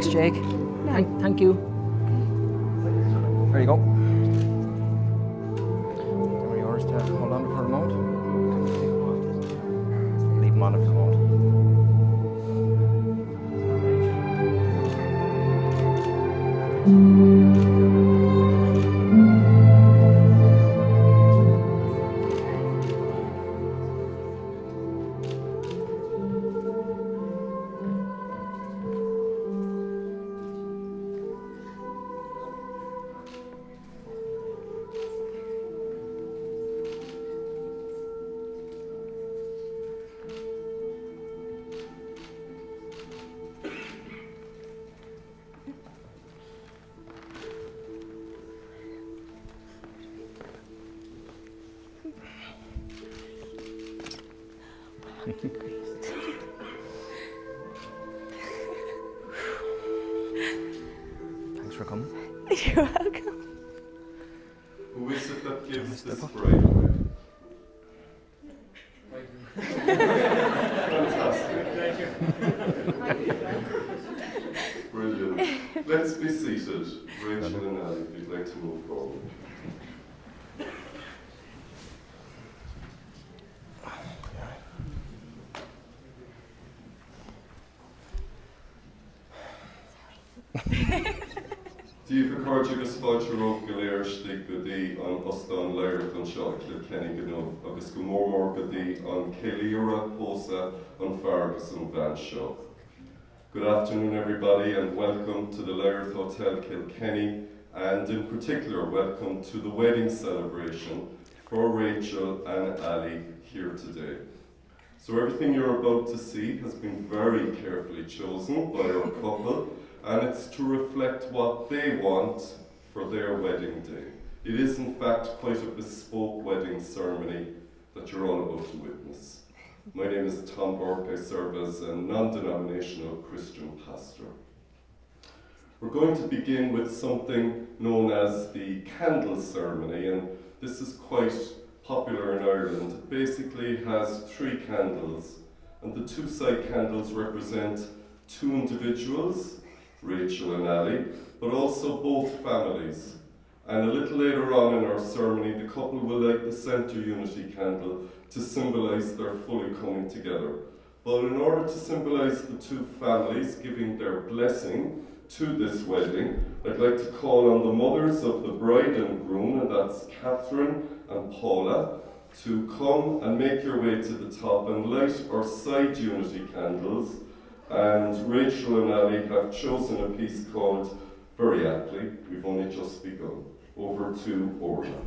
Thanks, Jake. Thank you. There you go. There are yours to hold on to for a moment. Leave them on if you want. Thanks for coming. You're welcome. Who is it that gives this bride away? Fantastic. Brilliant. Let's be seated. Rachel and Ali, if you'd like to move forward. Díobh cóide agus fáilte rómh go léir stig go dtí an Ostáin Léireacht an seo Kilkenny gnó agus go mór go dtí an Céiliúra Pósa an fear agus an bhean seo. Good afternoon everybody and welcome to the Léireacht Hotel Kilkenny and in particular welcome to the wedding celebration for Rachel and Ali here today. So everything you're about to see has been very carefully chosen by our couple and it's to reflect what they want for their wedding day. It is in fact quite a bespoke wedding ceremony that you're all about to witness. My name is Tom Burke. I serve as a non-denominational Christian pastor. We're going to begin with something known as the candle ceremony, and this is quite popular in Ireland. It basically has 3 candles, and the 2 side candles represent 2 individuals, Rachel and Ali, but also both families. And a little later on in our ceremony, the couple will light the centre unity candle to symbolise their fully coming together. But in order to symbolise the 2 families giving their blessing to this wedding, I'd like to call on the mothers of the bride and groom, and that's Catherine and Paula, to come and make your way to the top and light our side unity candles. And Rachel and Ali have chosen a piece called, very aptly, We've Only Just Begun. Over to Orla.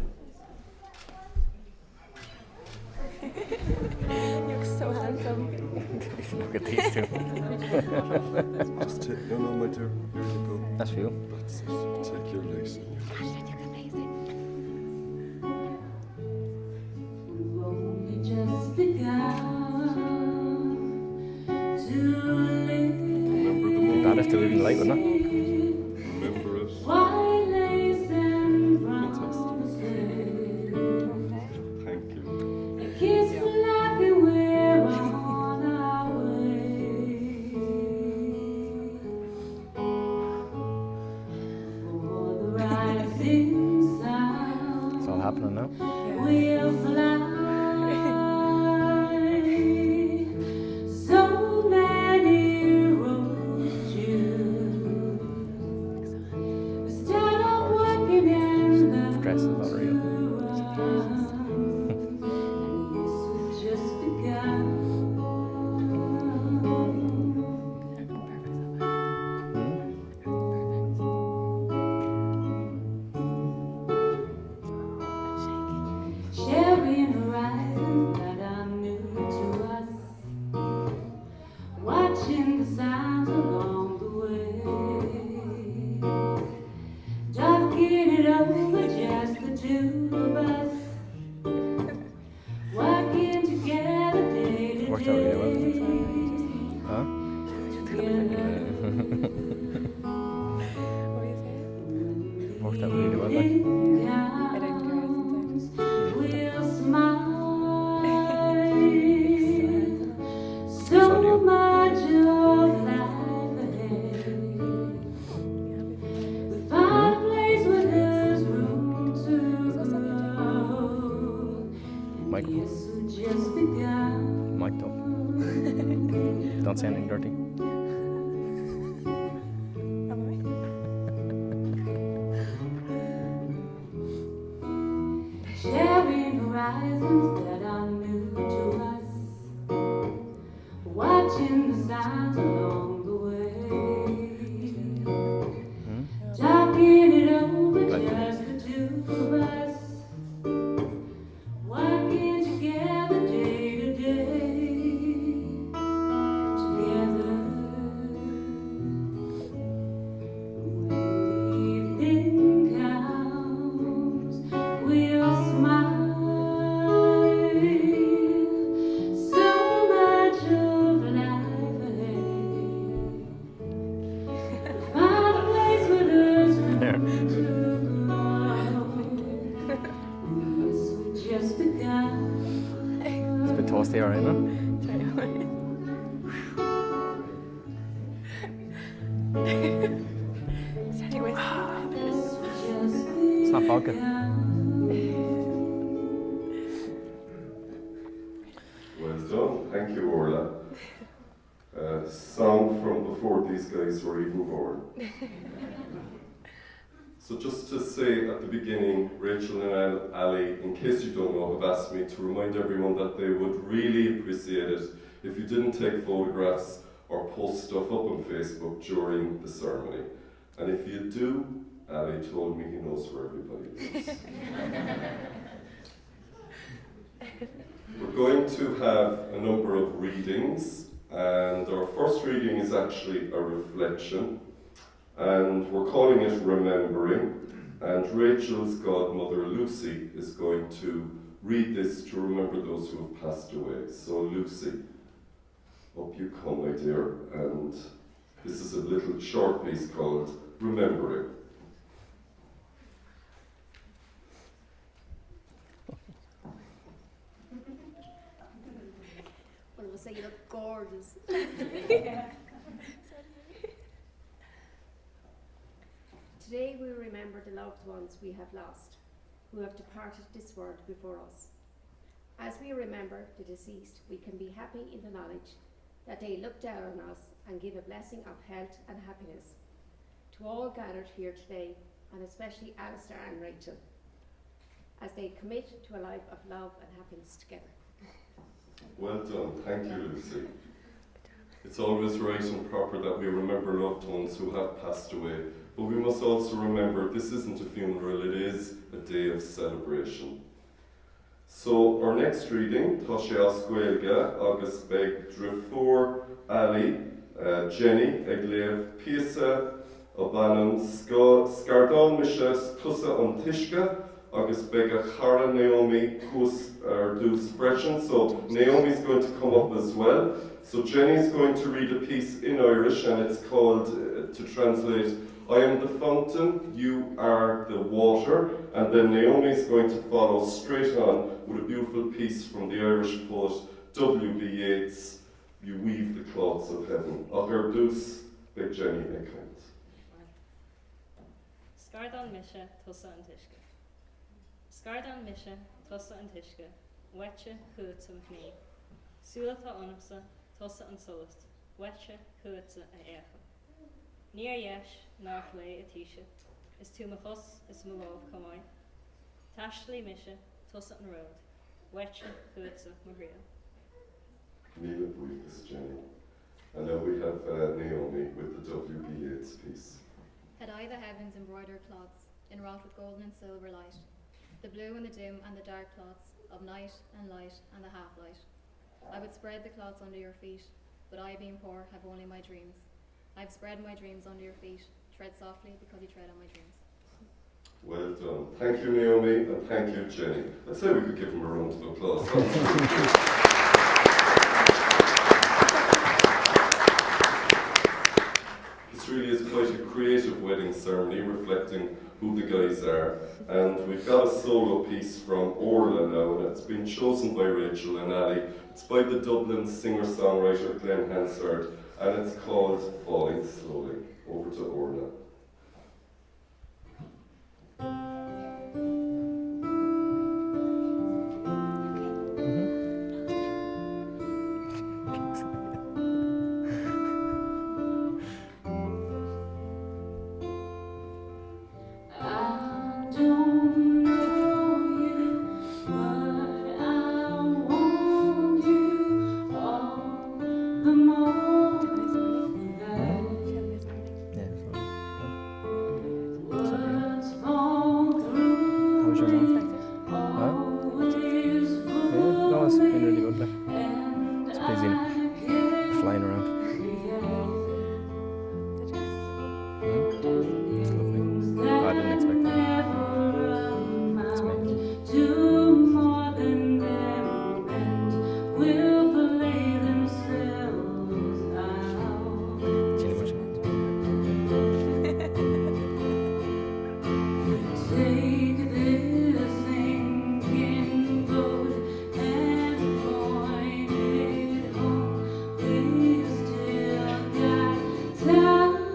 You look so handsome. Look at these 2. Just take, no, my dear, here you go. That's for you. That's it. Take your lace. Remember the moment. That is still even light, wouldn't it? Remember it. Fantastic. Thank you. It's all happening now. Mic up. Mic up. Don't say anything dirty. Sharing horizons that are new to us, watching the signs along the way, talking it over just the two of us, working together day to day, together. When the evening comes, we'll smile. So much of life ahead. Find a place where there's room to grow. This will just begun. It's a bit toasty already, no? It's not vodka. Well done. Thank you, Orla. Song from before these guys were even born. So just to say at the beginning, Rachel and Ali, in case you don't know, have asked me to remind everyone that they would really appreciate it if you didn't take photographs or post stuff up on Facebook during the ceremony. And if you do, Ali told me he knows where everybody is. We're going to have a number of readings, and our first reading is actually a reflection, and we're calling it Remembering, and Rachel's godmother Lucy is going to read this to remember those who have passed away. So Lucy, up you come, my dear, and this is a little short piece called Remembering. Well, we'll say you look gorgeous. Today we remember the loved ones we have lost, who have departed this world before us. As we remember the deceased, we can be happy in the knowledge that they look down on us and give a blessing of health and happiness to all gathered here today, and especially Alistair and Rachel, as they commit to a life of love and happiness together. Well done. Thank you, Lucy. It's always right and proper that we remember loved ones who have passed away, but we must also remember this isn't a funeral, it is a day of celebration. So our next reading, Tá sé as Gaeilge agus beg Drifur Ali, Jenny, ag léamh Píosa, Obanan Scardán Misha Tusa an Tishka, agus beg a Chara Naomi Kus dús freshen. So Naomi's going to come up as well. So Jenny's going to read a piece in Irish, and it's called, to translate, I am the fountain, you are the water, and then Naomi's going to follow straight on with a beautiful piece from the Irish poet W.B. Yeats, You Weave the Cloths of Heaven. Agar dús beg Jenny Eckland. Scardán Misha Tusa an Tishka. Scardán Misha Tusa an Tishka, Wetcha Chuatsa Mhní. Súlata Onapsa Tusa an Solat, Wetcha Chuatsa a Echa. Níor yesh nach lei a Tisha, is tú machos is malov kamai. Tashley Misha Tusa an Road, Wetcha Chuatsa Maria. Neela Buikas, Jenny. And now we have Naomi with the W.B. Yeats piece. Had I the heavens embroidered cloths, enwrought with golden and silver light, the blue and the dim and the dark cloths of night and light and the half-light, I would spread the cloths under your feet, but I, being poor, have only my dreams. I've spread my dreams under your feet. Tread softly, because you tread on my dreams. Well done. Thank you, Naomi, and thank you, Jenny. I'd say we could give them a round of applause. This really is quite a creative wedding ceremony, reflecting who the guys are. And we've got a solo piece from Orla now, and it's been chosen by Rachel and Ali. It's by the Dublin singer-songwriter Glenn Hansard, and it's called Falling Slowly. Over to Orla. it's been really good. Like. It's busy now. Flying around. The dress. It's lovely. I didn't expect that. It's amazing. Do more than them and will play themselves out. Genie much. Take this thinking boat and point it home. We've still got time.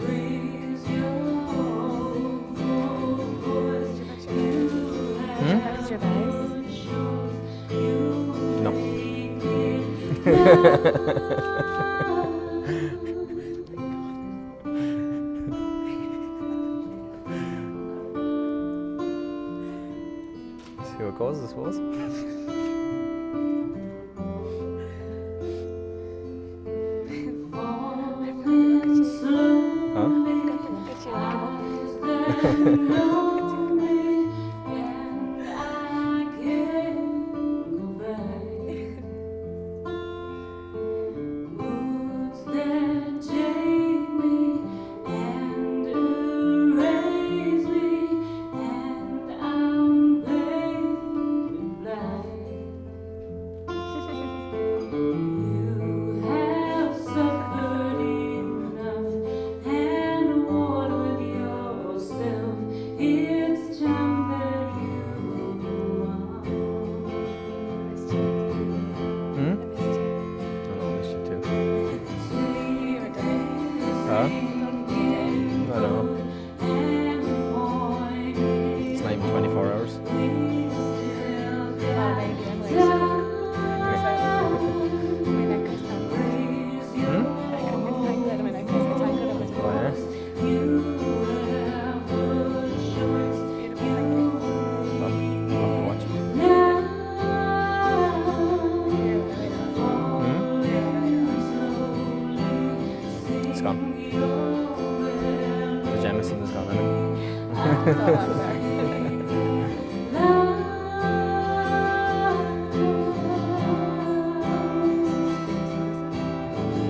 Raise your voice. You Hmm? How did your guys? No. See how it goes, I suppose. Huh? Look at you, like, It's time that you Hmm? I missed you. I know, I missed you too. You were dead. Huh? You I don't know. It's not even 24 hours. Oh, maybe I'm late. That's why my necklace tangled. Hmm? I couldn't get tangled out of my necklace. I tangled up my Oh, yeah? beautiful. Thank you. Well, I'll have to watch. Hmm? It's gone. The Jameson is gone, isn't it?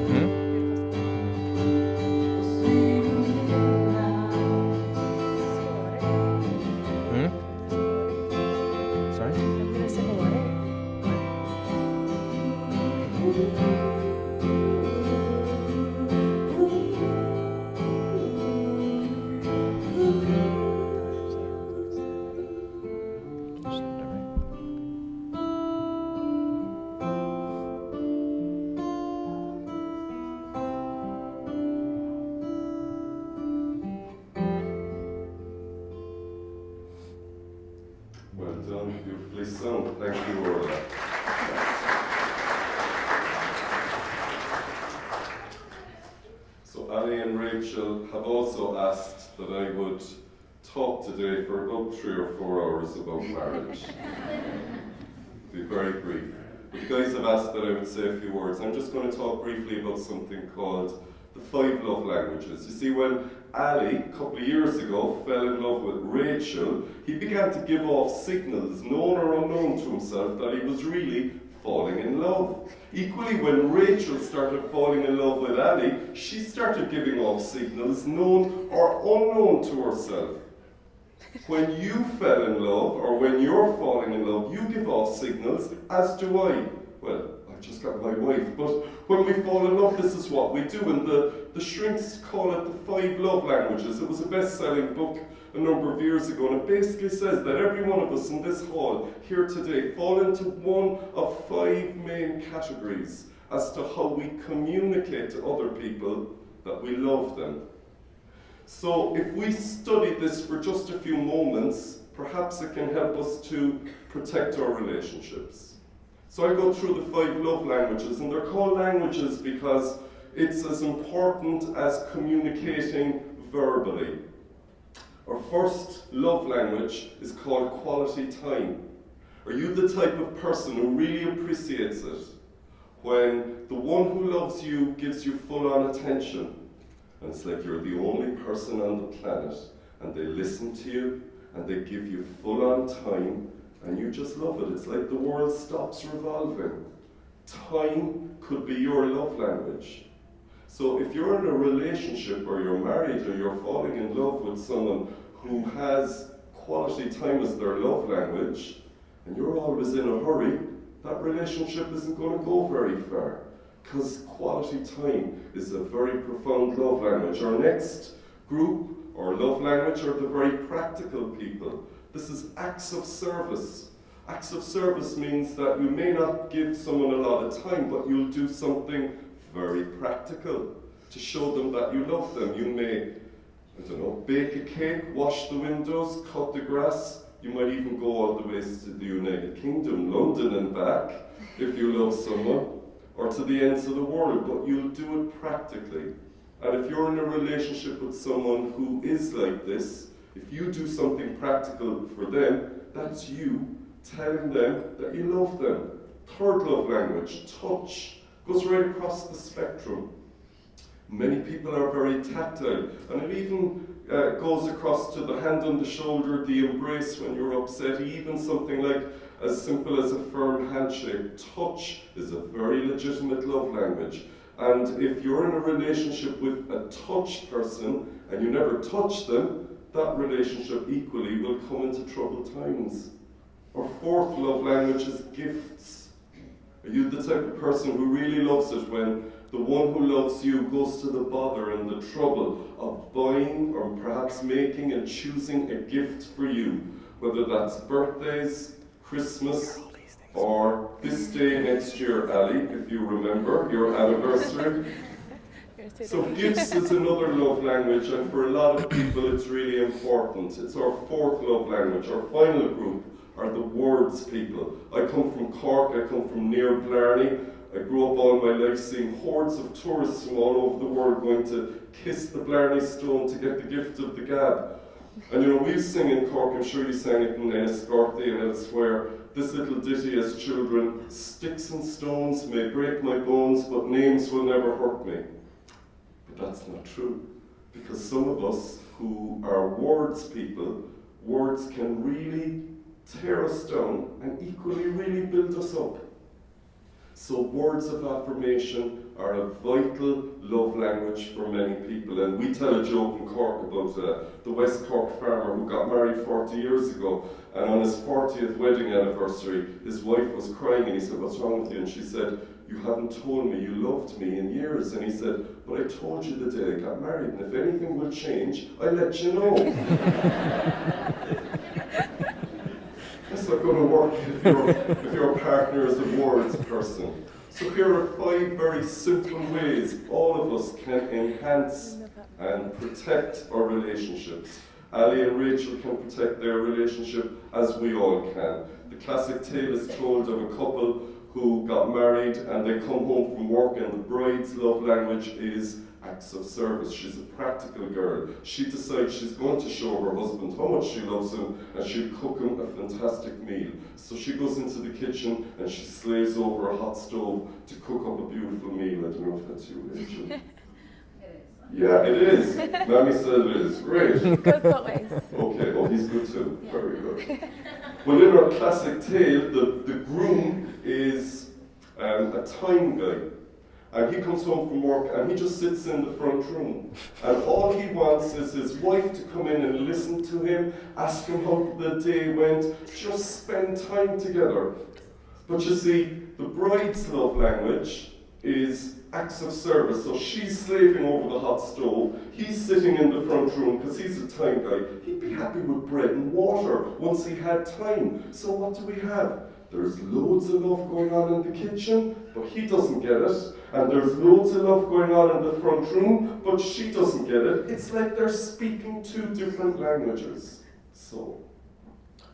Hmm? Hmm? Sorry? I'm gonna sip of water. Well done, beautifully sung. Thank you, Orla. So Annie and Rachel have also asked that I would talk today for about 3 or 4 hours about marriage. Be very brief. But the guys have asked that I would say a few words. I'm just going to talk briefly about something called the 5 love languages. You see, when Ali, a couple of years ago, fell in love with Rachel, he began to give off signals, known or unknown to himself, that he was really falling in love. Equally, when Rachel started falling in love with Ali, she started giving off signals, known or unknown to herself. When you fell in love, or when you're falling in love, you give off signals, as do I. Well, I've just got my wife, but when we fall in love, this is what we do, and the shrinks call it the 5 love languages. It was a best-selling book a number of years ago, and it basically says that every one of us in this hall here today fall into one of 5 main categories as to how we communicate to other people that we love them. So if we study this for just a few moments, perhaps it can help us to protect our relationships. So I go through the 5 love languages, and they're called languages because it's as important as communicating verbally. Our first love language is called quality time. Are you the type of person who really appreciates it when the one who loves you gives you full-on attention? And it's like you're the only person on the planet, and they listen to you, and they give you full-on time, and you just love it. It's like the world stops revolving. Time could be your love language. So if you're in a relationship or you're married or you're falling in love with someone who has quality time as their love language, and you're always in a hurry, that relationship isn't going to go very far. Because quality time is a very profound love language. Our next group or love language are the very practical people. This is acts of service. Acts of service means that you may not give someone a lot of time, but you'll do something very practical to show them that you love them. You may, bake a cake, wash the windows, cut the grass. You might even go all the ways to the United Kingdom, London and back, if you love someone, or to the ends of the world, but you'll do it practically. And if you're in a relationship with someone who is like this, if you do something practical for them, that's you telling them that you love them. Third love language, touch, goes right across the spectrum. Many people are very tactile, and it even goes across to the hand on the shoulder, the embrace when you're upset, even something like as simple as a firm handshake. Touch is a very legitimate love language. And if you're in a relationship with a touch person and you never touch them, that relationship equally will come into troubled times. Our fourth love language is gifts. Are you the type of person who really loves it when the one who loves you goes to the bother and the trouble of buying or perhaps making and choosing a gift for you, whether that's birthdays, Christmas, or this day next year, Ali, if you remember, your anniversary. So gifts is another love language, and for a lot of people it's really important. It's our fourth love language. Our final group are the words people. I come from Cork, I come from near Blarney. I grew up all my life seeing hordes of tourists from all over the world going to kiss the Blarney Stone to get the gift of the gab. And we sing in Cork, I'm sure you sang it in Enniscorthy and elsewhere, this little ditty as children: sticks and stones may break my bones, but names will never hurt me. But that's not true, because some of us who are words people, words can really tear us down and equally really build us up. So words of affirmation are a vital love language for many people. And we tell a joke in Cork about the West Cork farmer who got married 40 years ago, and on his 40th wedding anniversary, his wife was crying and he said, "What's wrong with you?" And she said, "You haven't told me you loved me in years." And he said, "But I told you the day I got married, and if anything will change, I'll let you know." That's not going to work if your partner is a words person. So here are 5 very simple ways all of us can enhance and protect our relationships. Ali and Rachel can protect their relationship as we all can. The classic tale is told of a couple who got married and they come home from work, and the bride's love language is acts of service. She's a practical girl. She decides she's going to show her husband how much she loves him, and she'll cook him a fantastic meal. So she goes into the kitchen and she slaves over a hot stove to cook up a beautiful meal. I don't know if that's you, Rachel. Yeah, it is. Mammy said it is. Great. Good boys. Okay, oh, he's good too. Yeah. Very good. Well, in our classic tale, the groom is a time guy. And he comes home from work and he just sits in the front room. And all he wants is his wife to come in and listen to him, ask him how the day went, just spend time together. But you see, the bride's love language is acts of service. So she's slaving over the hot stove, he's sitting in the front room because he's a time guy. He'd be happy with bread and water once he had time. So what do we have? There's loads of love going on in the kitchen, but he doesn't get it. And there's loads of love going on in the front room, but she doesn't get it. It's like they're speaking 2 different languages. So,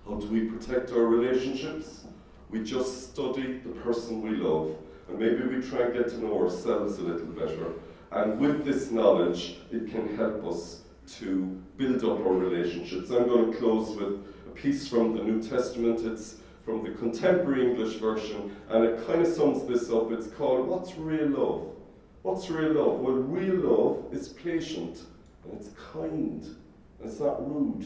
how do we protect our relationships? We just study the person we love. And maybe we try and get to know ourselves a little better. And with this knowledge, it can help us to build up our relationships. I'm going to close with a piece from the New Testament. It's from the contemporary English version, and it kind of sums this up. It's called, What's Real Love? What's real love? Well, real love is patient, and it's kind, and it's not rude.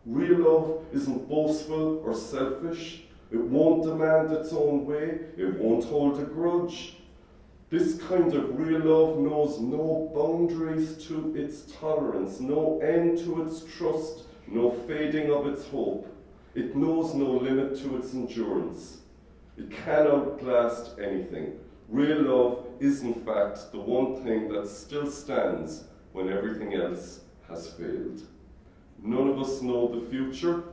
Real love isn't boastful or selfish. It won't demand its own way. It won't hold a grudge. This kind of real love knows no boundaries to its tolerance, no end to its trust, no fading of its hope. It knows no limit to its endurance. It can outlast anything. Real love is, in fact, the one thing that still stands when everything else has failed. None of us know the future.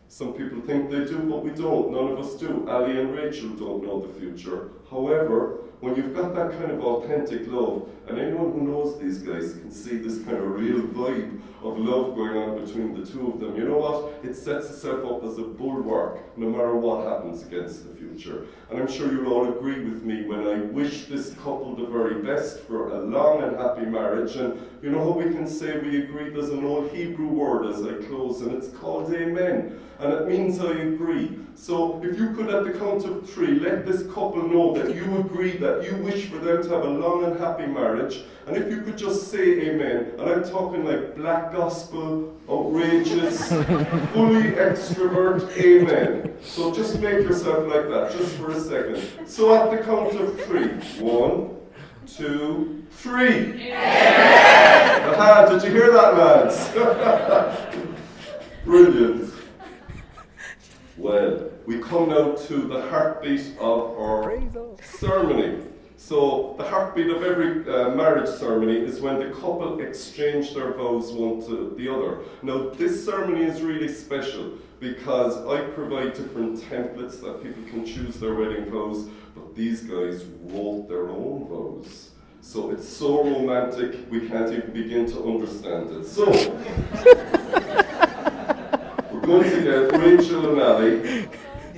Some people think they do, but we don't. None of us do. Ali and Rachel don't know the future. However, when you've got that kind of authentic love, and anyone who knows these guys can see this kind of real vibe of love going on between the two of them, you know what? It sets itself up as a bulwark no matter what happens against the future. And I'm sure you'll all agree with me when I wish this couple the very best for a long and happy marriage. And you know how we can say we agree? There's an old Hebrew word as I close, and it's called amen. And it means I agree. So if you could, at the count of 3, let this couple know that you agree, that you wish for them to have a long and happy marriage. And if you could just say amen, and I'm talking like black gospel, outrageous, fully extrovert amen. So just make yourself like that, just for a second. So at the count of 3, 1, 2, 3. Aha, did you hear that, lads? Brilliant. Well, we come now to the heartbeat of our ceremony. So the heartbeat of every marriage ceremony is when the couple exchange their vows one to the other. Now this ceremony is really special because I provide different templates that people can choose their wedding vows, but these guys wrote their own vows. So it's so romantic we can't even begin to understand it. So we're going to get Rachel and Ali.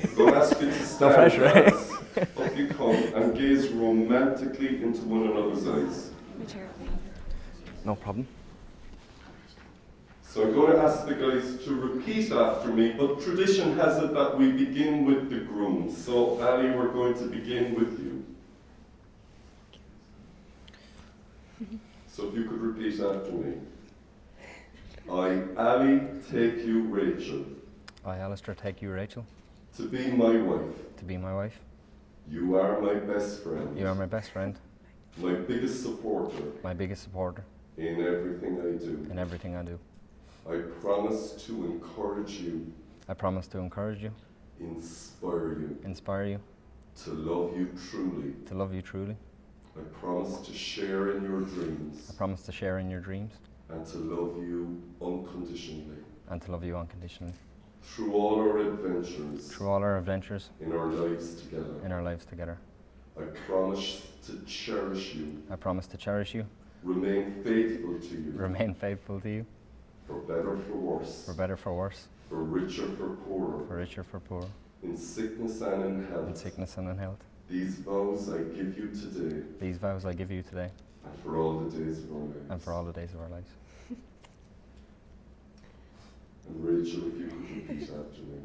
I'm going to ask you to stand. No pressure, eh? Up you come and gaze romantically into one another's eyes. No problem. So I'm going to ask the guys to repeat after me, but tradition has it that we begin with the groom. So Ali, we're going to begin with you. So if you could repeat after me. I, Ali, take you, Rachel, I, Alistair, take you, Rachel, to be my wife. to be my wife. You are my best friend. You are my best friend, My biggest supporter my biggest supporter in everything I do. in everything I do. I promise to encourage you, I promise to encourage you, inspire you, inspire you, to love you truly. to love you truly. I promise to share in your I dreams promise to share in your dreams and to love you unconditionally. and to love you unconditionally. Through all our adventures Through all our adventures in our lives together, in our lives together, I promise to cherish you, I promise to cherish you, remain faithful to you, remain faithful to you, for better, for worse, for better, for worse, for richer, for poorer, for richer, for poor, in sickness and in in health. sickness and in health. These vows I give you today These vows I give you today and for all the days of our lives. and for all the days of our lives. And Rachel, if you could repeat after me.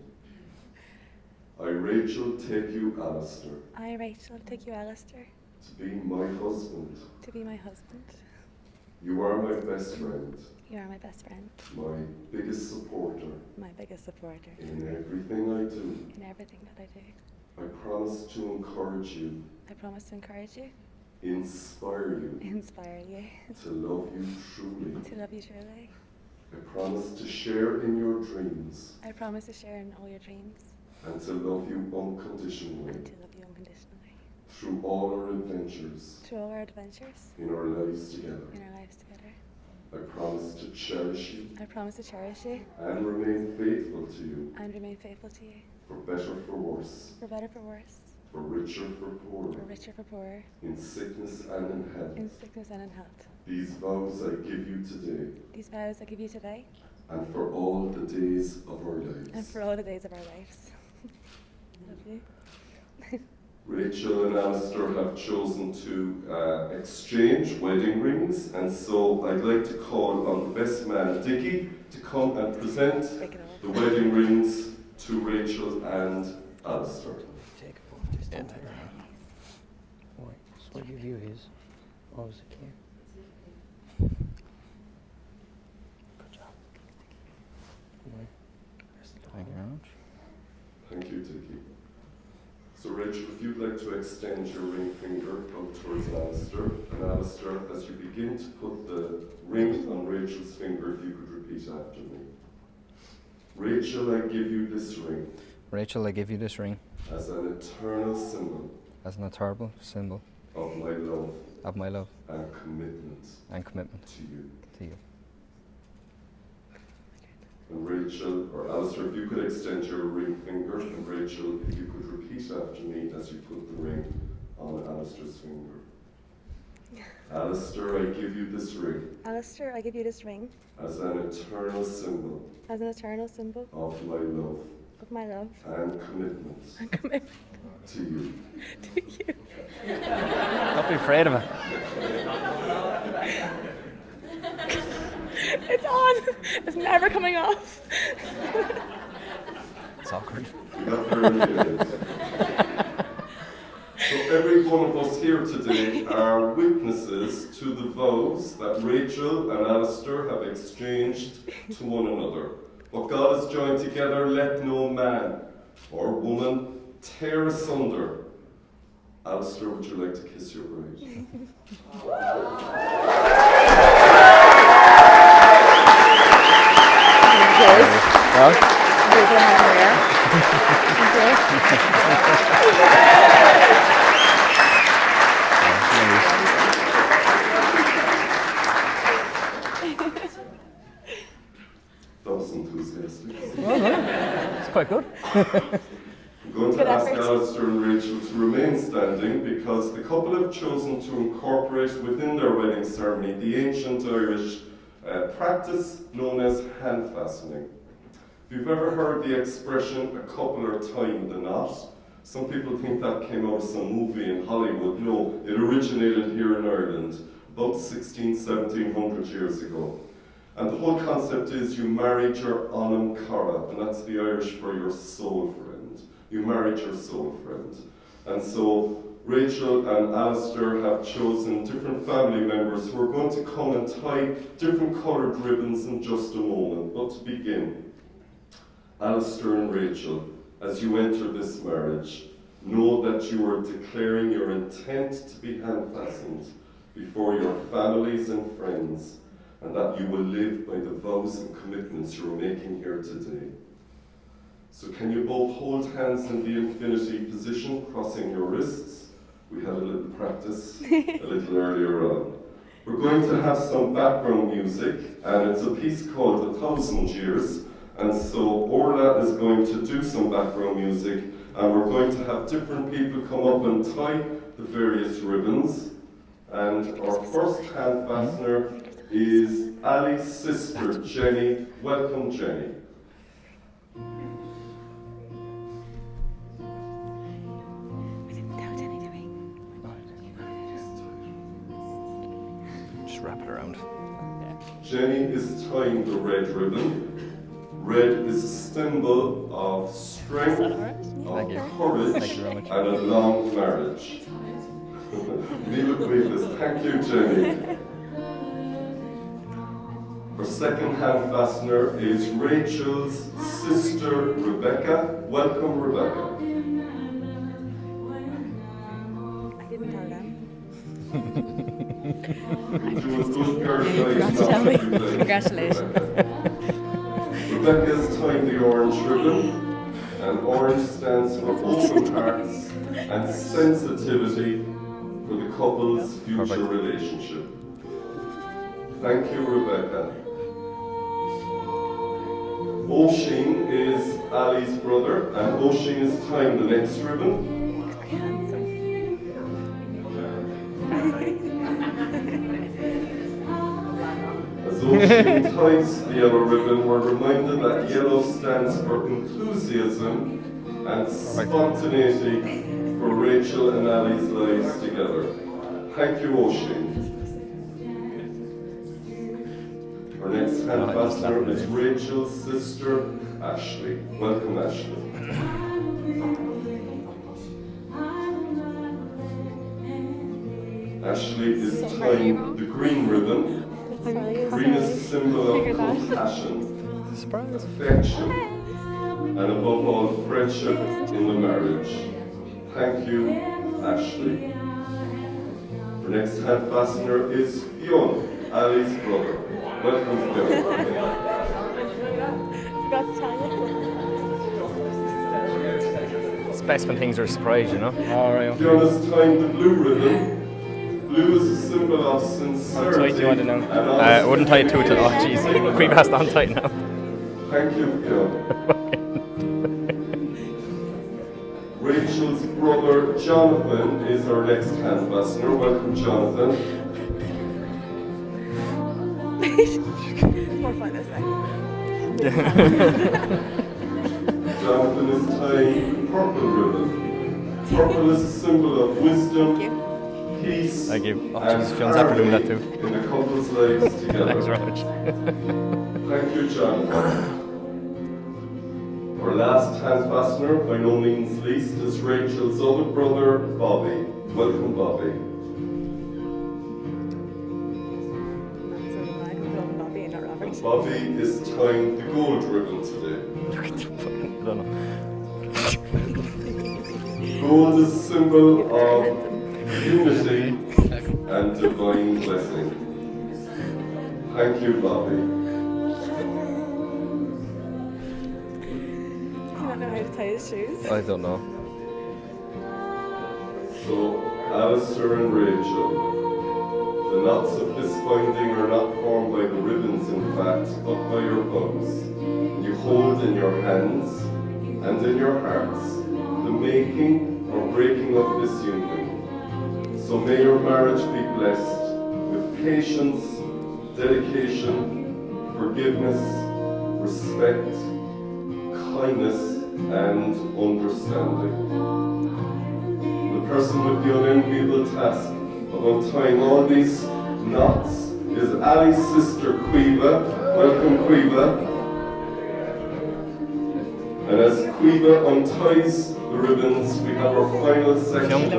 I, Rachel, take you, Alistair, I, Rachel, take you, Alistair, to be my husband. to be my husband. You are my best friend, You are my best friend, my biggest supporter my biggest supporter in everything I do. in everything that I do. I promise to encourage you, I promise to encourage you, inspire you, inspire you, to love you truly. to love you truly. I promise to share in your dreams I promise to share in all your dreams and to love you unconditionally and to love you unconditionally. through all our adventures Through all our adventures in our lives together. in our lives together. I promise to cherish you I promise to cherish you and remain faithful to you, and remain faithful to you, for better, for worse, for better, for worse, for richer, for poorer, for richer, for poorer, in sickness and in health. in sickness and in health. These vows I give you today These vows I give you today and for all the days of our and lives. for all the days of our lives. Love you. Rachel and Alistair have chosen to exchange wedding rings, and so I'd like to call on the best man, Dickie, to come and present Break it off. the wedding rings to Rachel and Alistair. Take it off, just don't take it off. Right, so I'll give you his. Oh, is it here? Good job. Right. Thank you very much. Thank you, Dickie. So Rachel, if you'd like to extend your ring finger up towards Alistair, and Alistair, as you begin to put the ring on Rachel's finger, if you could repeat after me. Rachel, I give you this ring Rachel, I give you this ring as an eternal symbol as an eternal symbol of my love of my love and commitment and commitment to you. to you. And Rachel, or Alistair, if you could extend your ring finger, and Rachel, if you could repeat after me as you put the ring on Alistair's finger. Alistair, I give you this ring Alistair, I give you this ring as an eternal symbol as an eternal symbol of my love of my love and commitment and commitment to you. to you. Don't be afraid of it. It's on. It's never coming off. It's awkward. You got very good. So every one of us here today are witnesses to the vows that Rachel and Alistair have exchanged to one another. What God has joined together, let no man or woman tear asunder. Alistair, would you like to kiss your bride? That was enthusiastic. It's quite good. I'm going to Good ask effort. Alistair and Rachel to remain standing because the couple have chosen to incorporate within their wedding ceremony the ancient Irish practice known as hand fastening. If you've ever heard the expression, a couple are tying the knot, some people think that came out of some movie in Hollywood. No, it originated here in Ireland about 1700 years ago. And the whole concept is you married your anam cara, and that's the Irish for your soul friend. You married your soul friend. And so Rachel and Alistair have chosen different family members who are going to come and tie different coloured ribbons in just a moment. But to begin, Alistair and Rachel, as you enter this marriage, know that you are declaring your intent to be hand-fastened before your families and friends, and that you will live by the vows and commitments you are making here today. So can you both hold hands in the infinity position, crossing your wrists? We had a little practice a little earlier on. We're going to have some background music, and it's a piece called 1,000 Years, and so Orla is going to do some background music, and we're going to have different people come up and tie the various ribbons. And our first hand fastener is Ali's sister, Jenny. Welcome, Jenny. We didn't tell Jenny, did we? Just wrap it around. Jenny is tying the red ribbon. Red is a symbol of strength, of Thank you. courage, Thank you very much. and a long marriage. Viva Cuevas. Thank you, Jenny. Our second hand fastener is Rachel's sister, Rebecca. Welcome, Rebecca. I didn't tell them. You're doing good, girl. Forgot to tell me. Congratulations. Rebecca is tying the orange ribbon, and orange stands for open hearts and sensitivity for the couple's future Perfect. relationship. Thank you, Rebecca. Oisin is Ali's brother, and Oisin is tying the next ribbon. Very handsome. As Oisin ties the yellow ribbon, we're reminded that yellow stands for enthusiasm and spontaneity for Rachel and Ali's lives together. Thank you, Oisin. Our next hand fastener is Rachel's sister, Ashley. Welcome, Ashley. Ashley is tying the green ribbon. Green is a symbol of compassion, Surprise. affection, and above all, friendship in the marriage. Thank you, Ashley. Our next hand fastener is Fionn, Ali's brother. Welcome, Fionn. Forgot to tell you. It's best when things are a surprise, you know? Alright. Fionn has tied the blue ribbon. Blue is a symbol of sincerity. How tight do you want it now? and I honesty. wouldn't tie it to it. Oh, jeez. Queen has to untie it now. Thank you, Fionn. Rachel's brother Jonathan is our next hand fastener. Welcome, Jonathan. More fun this way. Jonathan is tying the purple ribbon. Purple is a symbol of wisdom, peace, Thank you. Oh, and jeez, Fionn's after doing that harmony too. in the couple's lives together. Thanks very much. Thank you, Jonathan. Our last hand fastener, by no means least, is Rachel's other brother, Bobby. Welcome, Bobby. Bobby and not Robert. Bobby is tying the gold ribbon today. Look at the fucking, I don't know. Gold is a symbol of unity and divine blessing. Thank you, Bobby. I don't know how to tie his shoes. I don't know. So, Alistair and Rachel, the knots of this binding are not formed by the ribbons, in fact, but by your vows. You hold in your hands and in your hearts the making or breaking of this union. So may your marriage be blessed with patience, dedication, forgiveness, respect, kindness, and understanding. The person with the unenviable task of untying all these knots is Ali's sister, Quiva. Welcome, Quiva. And as Quiva unties the ribbons, we have our final section.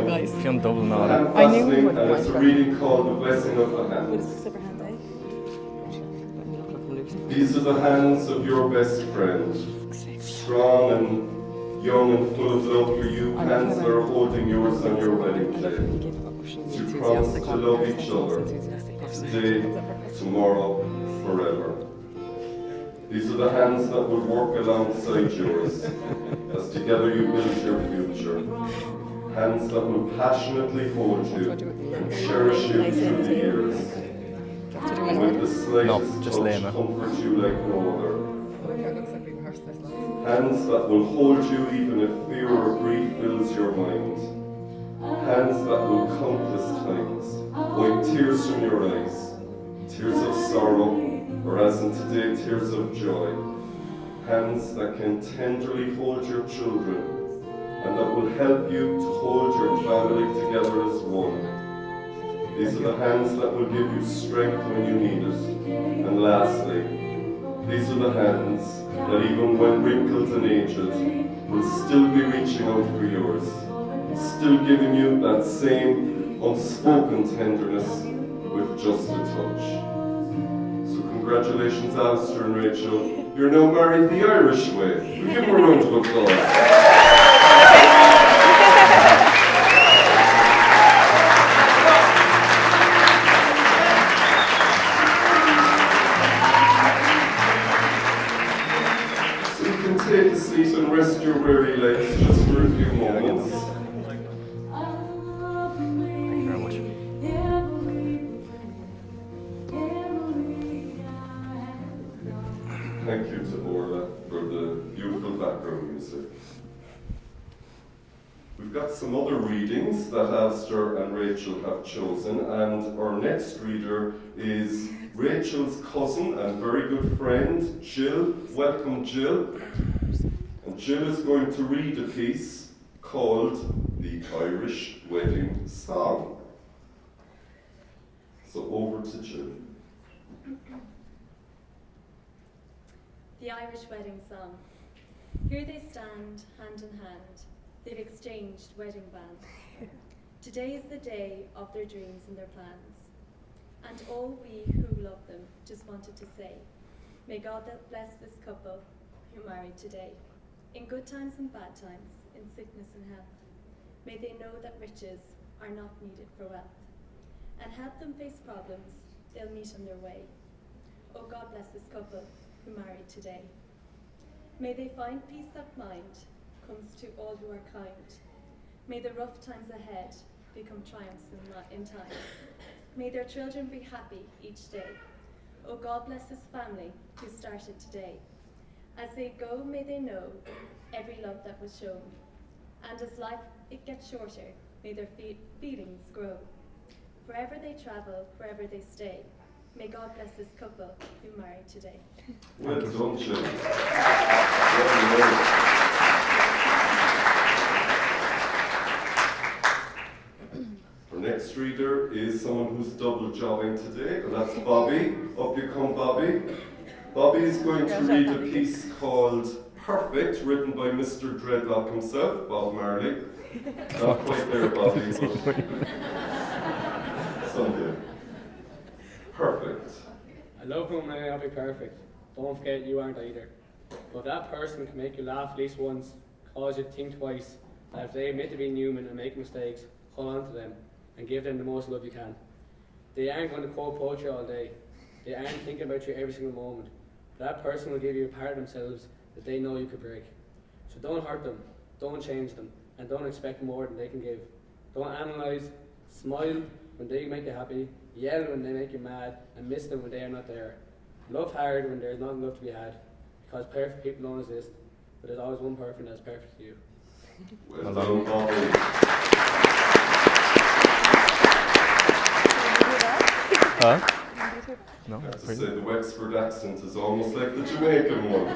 Fionn double now. Hand I knew we fastening, wouldn't and it's a mind reading called The Blessing of the With Hands. his super hands, eh? These are the hands of your best friend, strong and young and full of love for you, hands that are holding yours on your wedding day. You promise to love each other, today, tomorrow, forever. These are the hands that will work alongside yours, as together you build your future. Hands that will passionately hold you and cherish you through the years. With the slightest just touch, lay 'em, eh? comfort you like no other. Hands that will hold you even if fear or grief fills your mind. Hands that will countless times wipe tears from your eyes, tears of sorrow, or as in today, tears of joy. Hands that can tenderly hold your children, and that will help you to hold your family together as one. These are the hands that will give you strength when you need it. And lastly, these are the hands that even when wrinkled and aged, will still be reaching out for yours, still giving you that same unspoken tenderness with just a touch. So congratulations, Alistair and Rachel. You're now married the Irish way. We'll give them a round of applause. Take a seat and rest your weary legs just for a few moments. Thank you very much. Thank you to Orla for the beautiful background music. We've got some other readings that Alistair and Rachel have chosen, and our next reader is Rachel's cousin and very good friend, Jill. Welcome, Jill. And Jill is going to read a piece called The Irish Wedding Song. So over to Jill. The Irish Wedding Song. Here they stand, hand in hand. They've exchanged wedding bands. Today is the day of their dreams and their plans. And all we who love them just wanted to say, may God bless this couple who married today. in good times and bad times, in sickness and health. May they know that riches are not needed for wealth, and help them face problems they'll meet on their way. Oh, God bless this couple who married today. May they find peace of mind comes to all who are kind. May the rough times ahead become triumphs in time. May their children be happy each day. Oh, God bless this family who started today. As they go, may they know every love that was shown. And as life it gets shorter, may their feelings grow. Wherever they travel, wherever they stay, may God bless this couple who married today. Well done, Jim. Well done. Our next reader is someone who's double jobbing today, and that's Bobby. Up you come, Bobby. Bobby is going to read a piece called Perfect, written by Mr. Dreadlock himself, Bob Marley. Not quite there, Bobby, but someday. Perfect. I love when I may not be perfect. Don't forget you aren't either. But if that person can make you laugh at least once, cause you to think twice, and if they admit to being human and make mistakes, hold on to them and give them the most love you can. They aren't going to quote poetry all day. They aren't thinking about you every single moment. That person will give you a part of themselves that they know you could break. So don't hurt them, don't change them, and don't expect more than they can give. Don't analyse, smile when they make you happy, yell when they make you mad, and miss them when they are not there. Love hard when there is not love to be had, because perfect people don't exist, but there's always one person that's perfect to you. Well done, Bobby. Huh? No, I have to pretty. say, the Wexford accent is almost like the Jamaican one.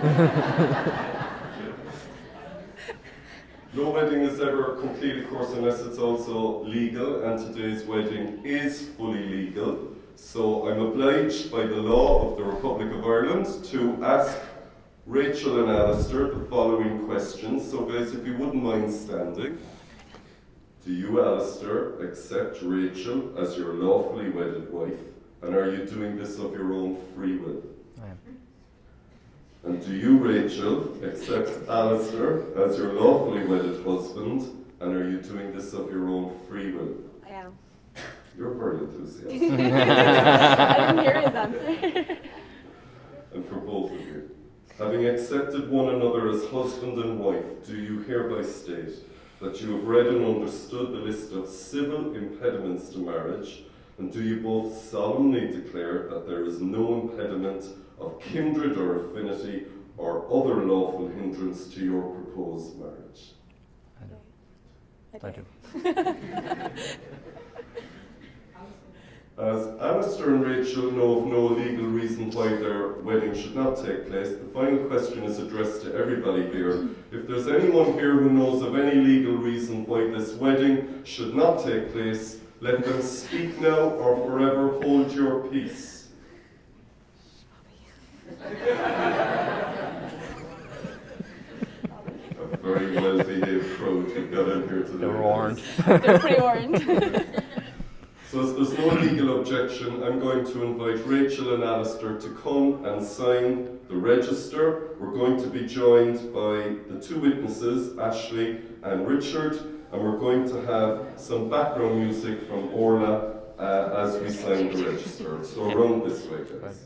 No wedding is ever complete, of course, unless it's also legal, and today's wedding is fully legal. So I'm obliged by the law of the Republic of Ireland to ask Rachel and Alistair the following questions. So guys, if you wouldn't mind standing. Do you, Alistair, accept Rachel as your lawfully wedded wife? And are you doing this of your own free will? I am. And do you, Rachel, accept Alistair as your lawfully wedded husband? And are you doing this of your own free will? I am. You're very enthusiastic. I didn't hear his answer. And for both of you, having accepted one another as husband and wife, do you hereby state that you have read and understood the list of civil impediments to marriage, and do you both solemnly declare that there is no impediment of kindred or affinity or other lawful hindrance to your proposed marriage? I do. As Alistair and Rachel know of no legal reason why their wedding should not take place, the final question is addressed to everybody here. If there's anyone here who knows of any legal reason why this wedding should not take place, let them speak now or forever hold your peace. A very well-behaved crowd who got in here today. They were warned. They're pre-warned. So as there's no legal objection, I'm going to invite Rachel and Alistair to come and sign the register. We're going to be joined by the two witnesses, Ashley and Richard, and we're going to have some background music from Orla as we sign the register. So run this way, guys.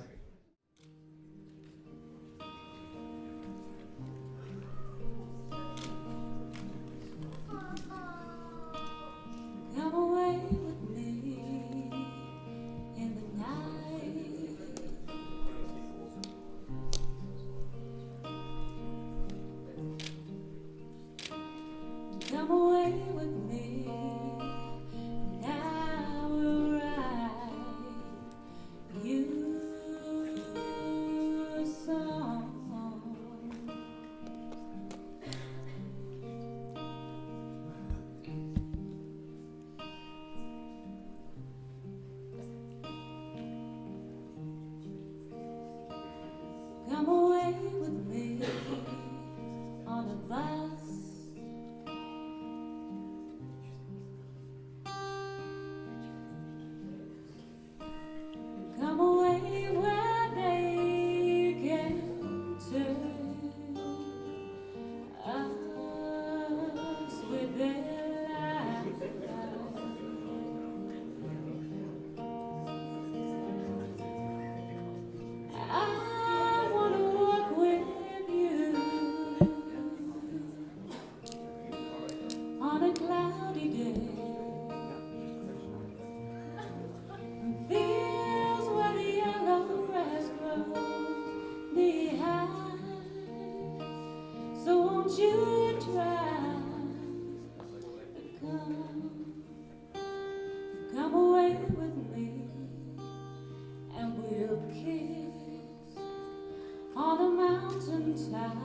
Come away with me in the night. Come away with me, and I will write you a song. Come away with me on a bus. on a cloudy day. Fields where the yellow grass grows knee high. So won't you try to come away with me, and we'll kiss on a mountain top.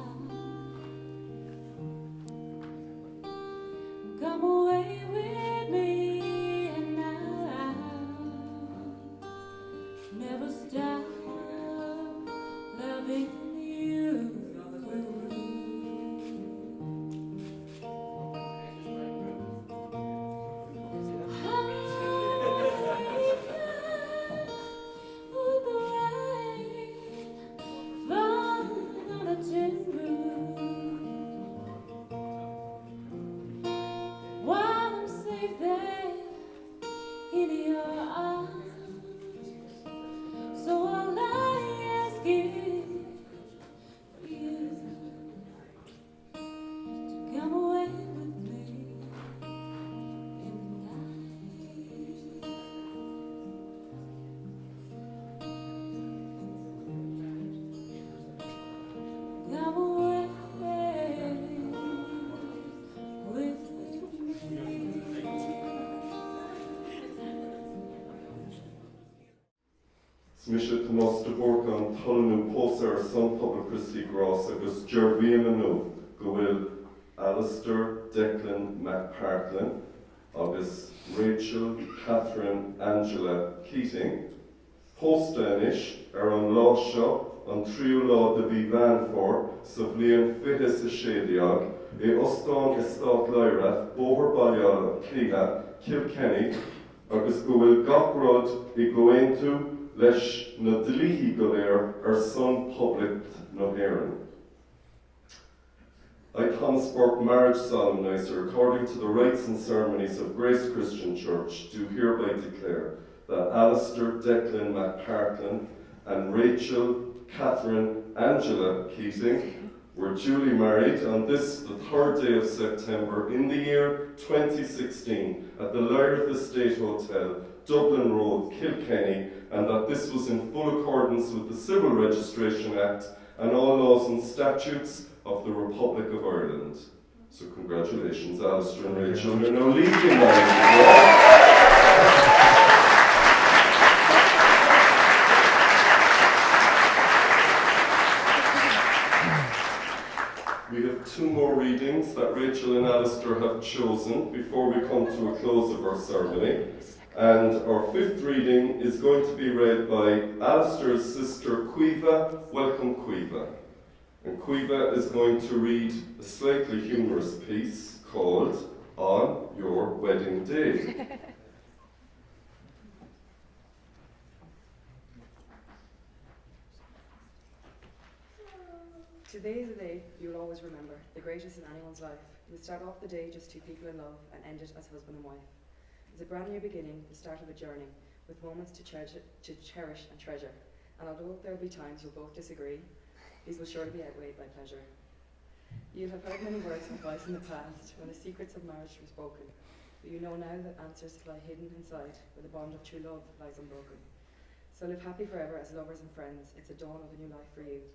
Come away with me, and I'll never stop loving you. With the rain falling on a tin roof, while I'm safe there in your arms. So all I ask is for you to come away with me, and come away with me. Smisha Tomas de Borkan Tolnu Posar Son Public Christi Gross agus Jervia Manu Gowill Alistair Declan McPartlin agus Rachel Catherine Angela Keating Post-Danish an lá seo an tríú lá de bhí bhean for sa bhliain fiche sa séideag Ostáin Istát Leireath Bóthar Baile Clíthe Kilkenny agus go bhfuil gach rud I go into leis na dlíthe go léir Son Public na Héireann. I, Thomas Burke, marriage solemnizer, according to the rites and ceremonies of Grace Christian Church, do hereby declare that Alistair Declan McPartlin and Rachel Catherine Angela Keating were duly married on this, the 3rd day of September in the year 2016 at the Lyrath Estate Hotel, Dublin Road, Kilkenny, and that this was in full accordance with the Civil Registration Act and all laws and statutes of the Republic of Ireland. So congratulations, Alistair and Rachel. You're now legally married. We have 2 more readings that Rachel and Alistair have chosen before we come to a close of our ceremony. And our 5th reading is going to be read by Alistair's sister Quiva. Welcome, Quiva. And Quiva is going to read a slightly humorous piece called On Your Wedding Day. Today is a day you will always remember, the greatest in anyone's life. You start off the day just 2 people in love and end it as husband and wife. It's a brand new beginning, the start of a journey, with moments to cherish and treasure. And although there will be times you'll both disagree, these will surely be outweighed by pleasure. You have heard many words of advice in the past when the secrets of marriage were spoken, but you know now that answers lie hidden inside, where the bond of true love lies unbroken. So live happy forever as lovers and friends. It's a dawn of a new life for you,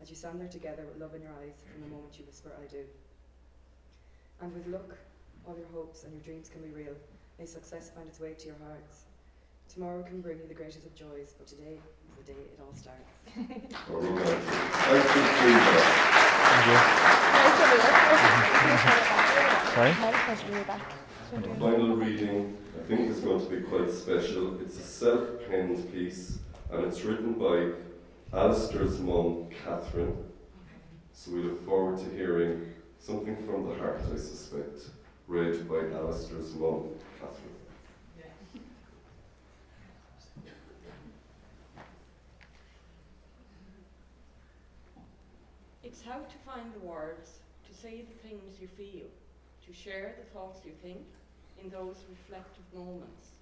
as you stand there together with love in your eyes from the moment you whisper I do. And with luck, all your hopes and your dreams can be real. May success find its way to your hearts. Tomorrow can bring you the greatest of joys, but today is the day it all starts. All right. Thank you, Quiva. The final reading, I think, is going to be quite special. It's a self-penned piece, and it's written by Alistair's mum, Catherine. So we look forward to hearing something from the heart, I suspect, read by Alistair's mum, Catherine. It's how to find the words to say the things you feel, to share the thoughts you think in those reflective moments.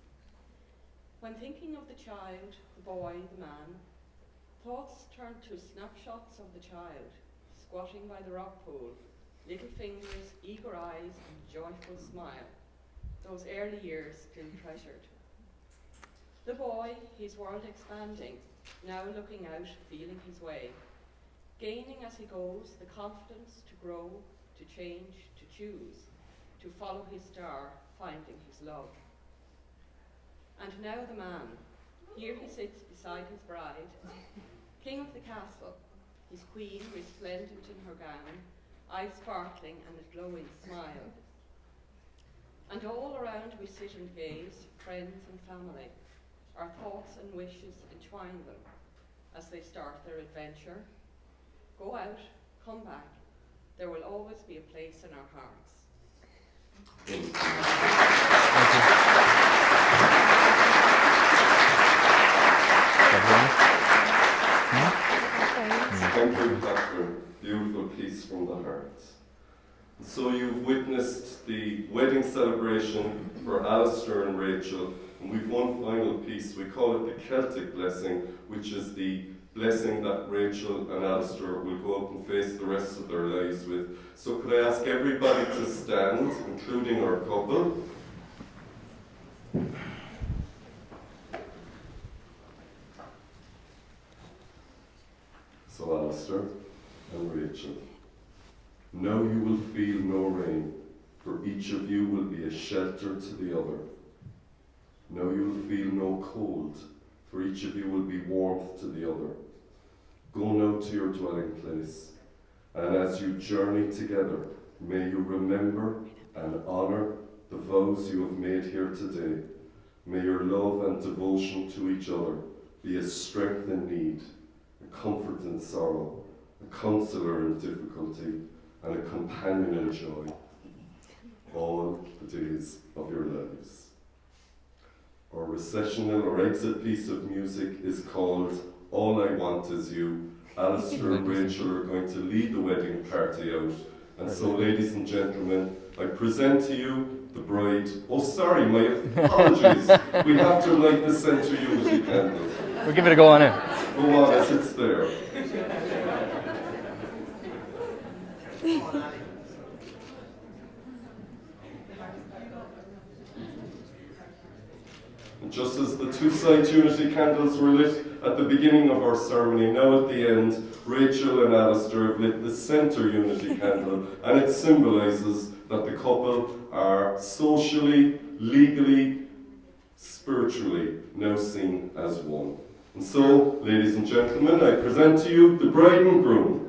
When thinking of the child, the boy, the man, thoughts turn to snapshots of the child, squatting by the rock pool, little fingers, eager eyes, and joyful smile. Those early years still treasured. The boy, his world expanding, now looking out, feeling his way, gaining as he goes the confidence to grow, to change, to choose, to follow his star, finding his love. And now the man, here he sits beside his bride, king of the castle, his queen resplendent in her gown, eyes sparkling and a glowing smile. And all around we sit and gaze, friends and family, our thoughts and wishes entwine them as they start their adventure. Go out, come back, there will always be a place in our hearts. Thank you. Thank you, Catherine. Beautiful piece from the heart. So you've witnessed the wedding celebration for Alistair and Rachel, and we've one final piece. We call it the Celtic blessing, which is the blessing that Rachel and Alistair will go out and face the rest of their lives with. So could I ask everybody to stand, including our couple? So Alistair and Rachel, now you will feel no rain, for each of you will be a shelter to the other. Now you will feel no cold, for each of you will be warmth to the other. Go now to your dwelling place, and as you journey together, may you remember and honour the vows you have made here today. May your love and devotion to each other be a strength in need, a comfort in sorrow, a counsellor in difficulty, and a companion in joy, all the days of your lives. Our recessional or exit piece of music is called All I Want Is You. Alistair and Rachel are going to lead the wedding party out. And so, ladies and gentlemen, I present to you the bride. Oh, sorry, my apologies. We have to light the centre unity candle. We'll give it a go on it. Go on, as it's there. And just as the two side unity candles were lit at the beginning of our ceremony, now at the end, Rachel and Alistair have lit the centre unity candle, and it symbolises that the couple are socially, legally, spiritually now seen as one. And so, ladies and gentlemen, I present to you the bride and groom.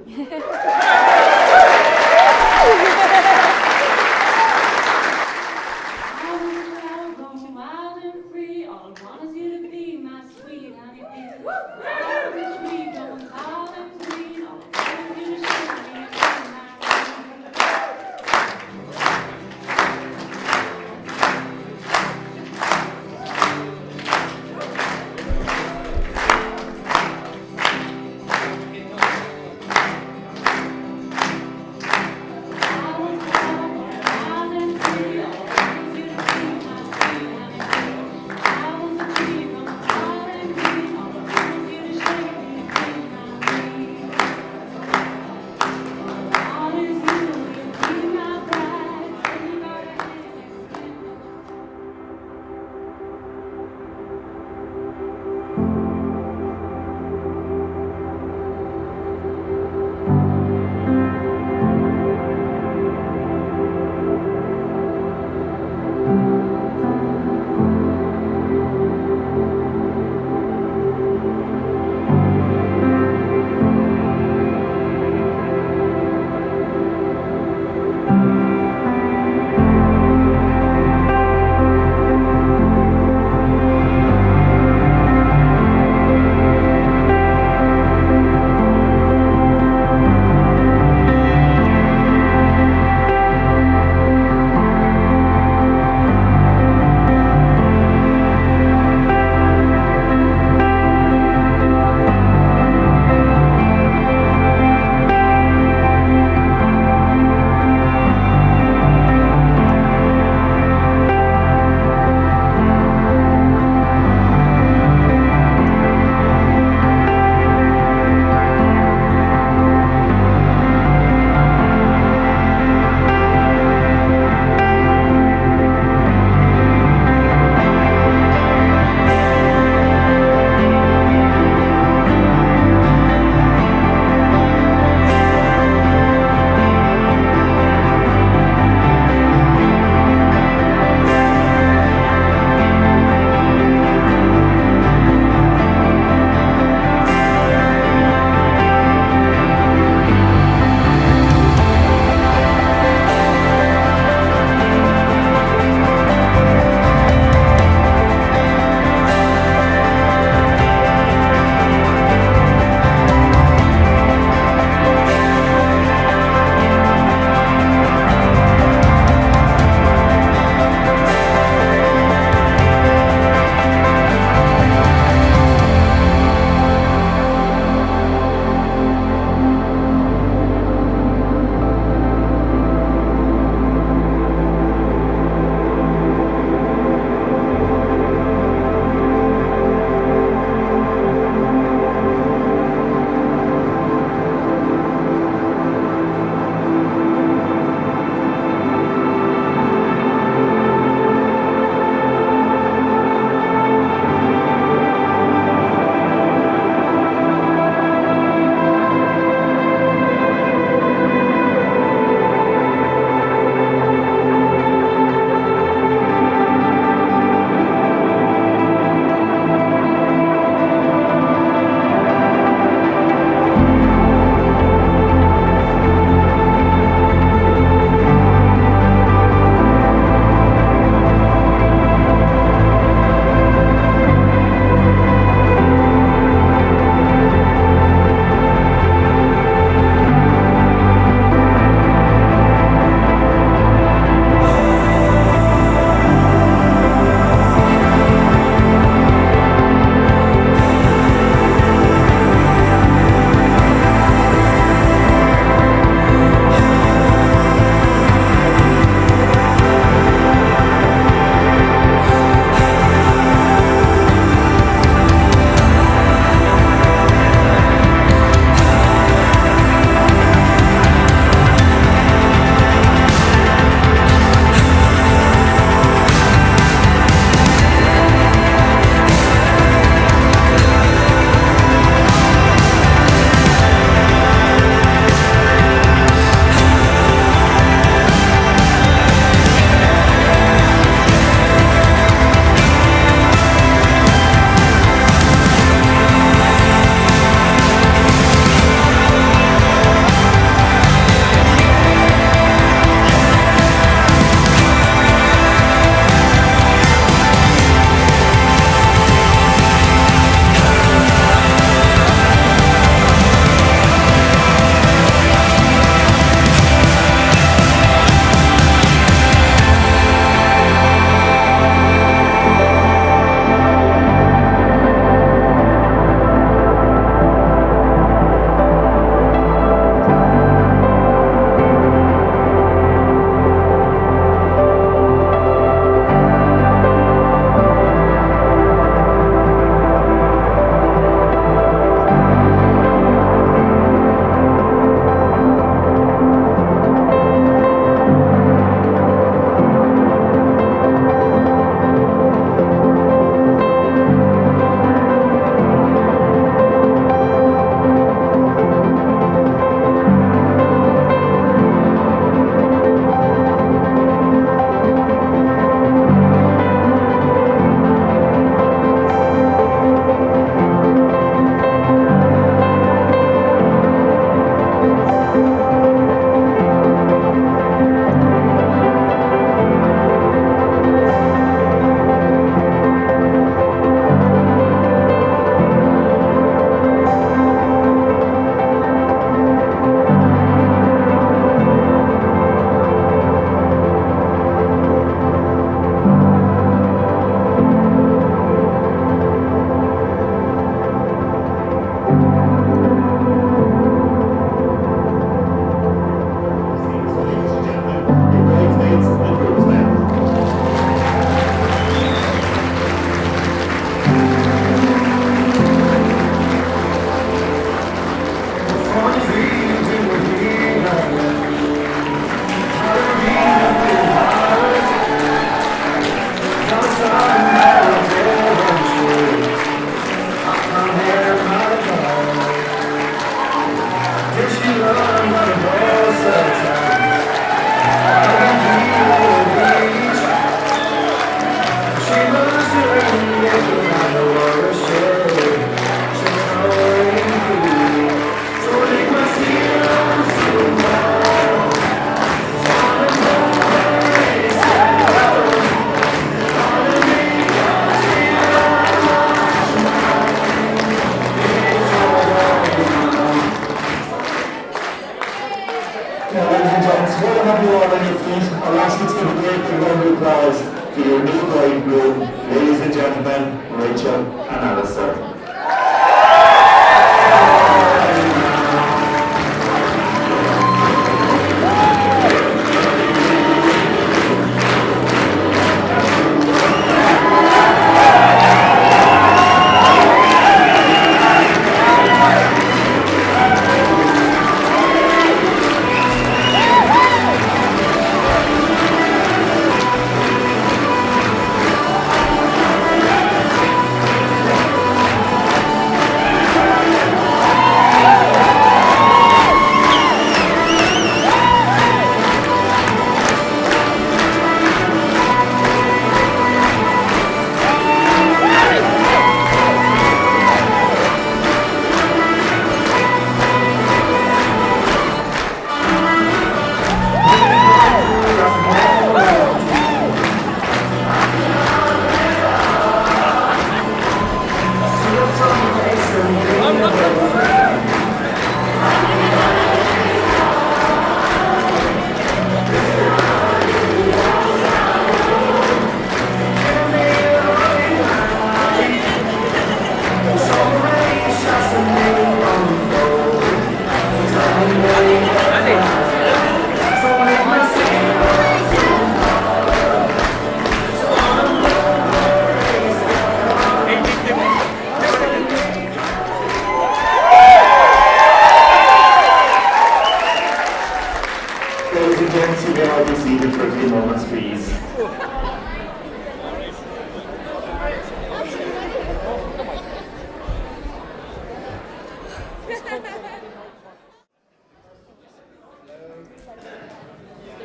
applause for your new bride group, ladies and gentlemen, Rachel and Alistair.